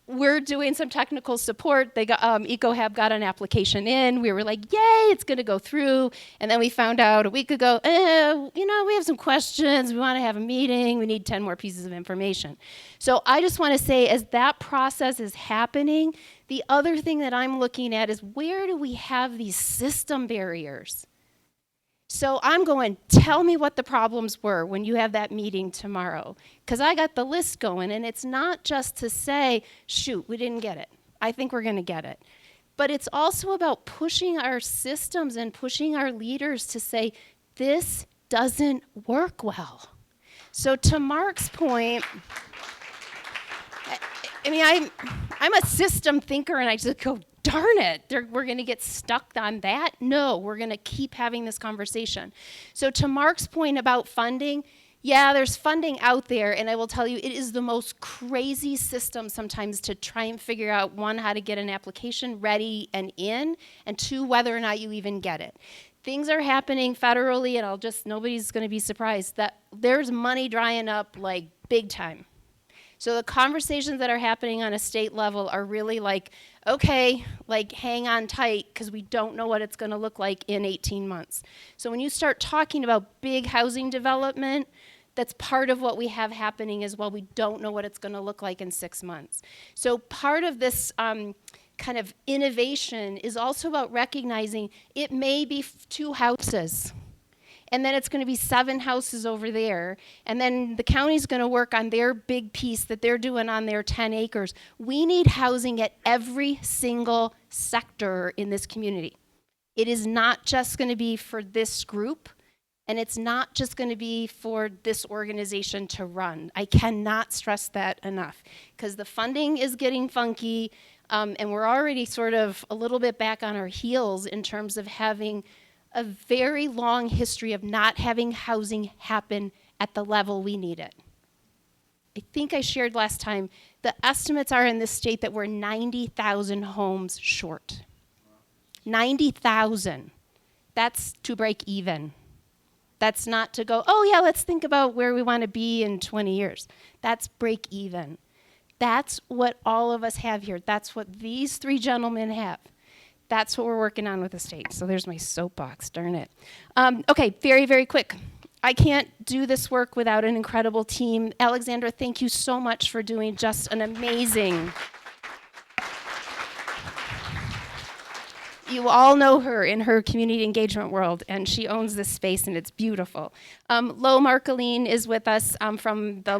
We're doing some technical support. They got, EcoHab got an application in. We were like, yay, it's going to go through. And then we found out a week ago, we have some questions. We want to have a meeting. We need 10 more pieces of information. So I just want to say, as that process is happening, the other thing that I'm looking at is where do we have these system barriers? So I'm going, tell me what the problems were when you have that meeting tomorrow. Because I got the list going, and it's not just to say, shoot, we didn't get it. I think we're going to get it. But it's also about pushing our systems and pushing our leaders to say, this doesn't work well. So to Mark's point, I mean, I'm a system thinker, and I just go, darn it, we're going to get stuck on that? No, we're going to keep having this conversation. So to Mark's point about funding, Yeah, there's funding out there, and I will tell you, it is the most crazy system sometimes to try and figure out, one, how to get an application ready and in, and two, whether or not you even get it. Things are happening federally, and nobody's gonna be surprised that there's money drying up like big time. So the conversations that are happening on a state level are really like, okay, like hang on tight because we don't know what it's gonna look like in 18 months. So when you start talking about big housing development, that's part of what we have happening as well. We don't know what it's gonna look like in 6 months. So part of this kind of innovation is also about recognizing it may be 2 houses, and then it's going to be 7 houses over there, and then the county's going to work on their big piece that they're doing on their 10 acres. We need housing at every single sector in this community. It is not just going to be for this group, and it's not just going to be for this organization to run. I cannot stress that enough, because the funding is getting funky, and we're already sort of a little bit back on our heels in terms of having a very long history of not having housing happen at the level we need it. I think I shared last time, the estimates are in this state that we're 90,000 homes short. 90,000. That's to break even. That's not to go, oh yeah, let's think about where we want to be in 20 years. That's break even. That's what all of us have here. That's what these 3 gentlemen have. That's what we're working on with the state. So there's my soapbox, darn it. Okay, very, very quick. I can't do this work without an incredible team. Alexandra, thank you so much for doing just an amazing. You all know her in her community engagement world, and she owns this space, and it's beautiful. Lo Marceline is with us from the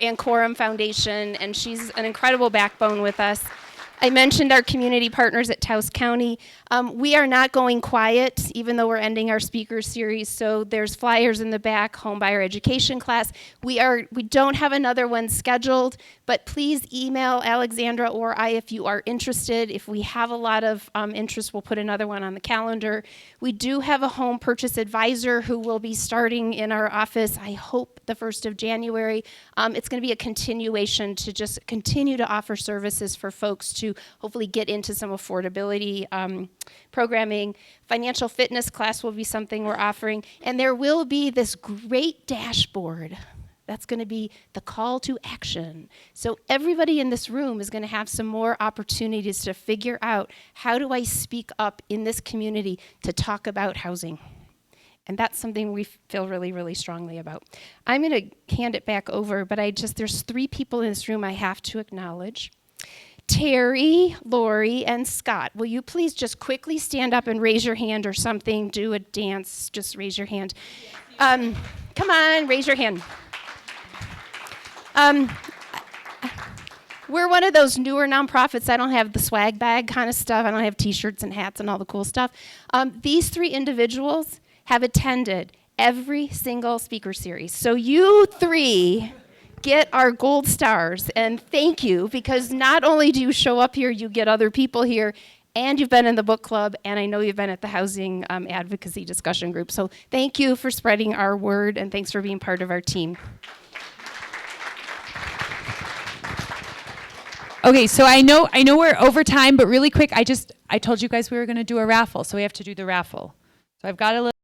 Ancorum Foundation, and she's an incredible backbone with us. I mentioned our community partners at Taos County. We are not going quiet, even though we're ending our speaker series. So there's flyers in the back, home buyer education class. We don't have another one scheduled, but please email Alexandra or I if you are interested. If we have a lot of interest, we'll put another one on the calendar. We do have a home purchase advisor who will be starting in our office, I hope, the 1st of January. It's going to be a continuation to just continue to offer services for folks to hopefully get into some affordability programming. Financial fitness class will be something we're offering. And there will be this great dashboard that's going to be the call to action. So everybody in this room is going to have some more opportunities to figure out, how do I speak up in this community to talk about housing? And that's something we feel really, really strongly about. I'm going to hand it back over, but there's 3 people in this room I have to acknowledge. Terry, Lori, and Scott, will you please just quickly stand up and raise your hand or something, do a dance, just raise your hand. Come on, raise your hand. We're one of those newer nonprofits. I don't have the swag bag kind of stuff. I don't have t-shirts and hats and all the cool stuff. These 3 individuals have attended every single speaker series. So you 3 get our gold stars, and thank you, because not only do you show up here, you get other people here, and you've been in the book club, and I know you've been at the housing advocacy discussion group. So thank you for spreading our word, and thanks for being part of our team. Okay, so I know we're over time, but really quick, I told you guys we were going to do a raffle, so we have to do the raffle. So I've got a little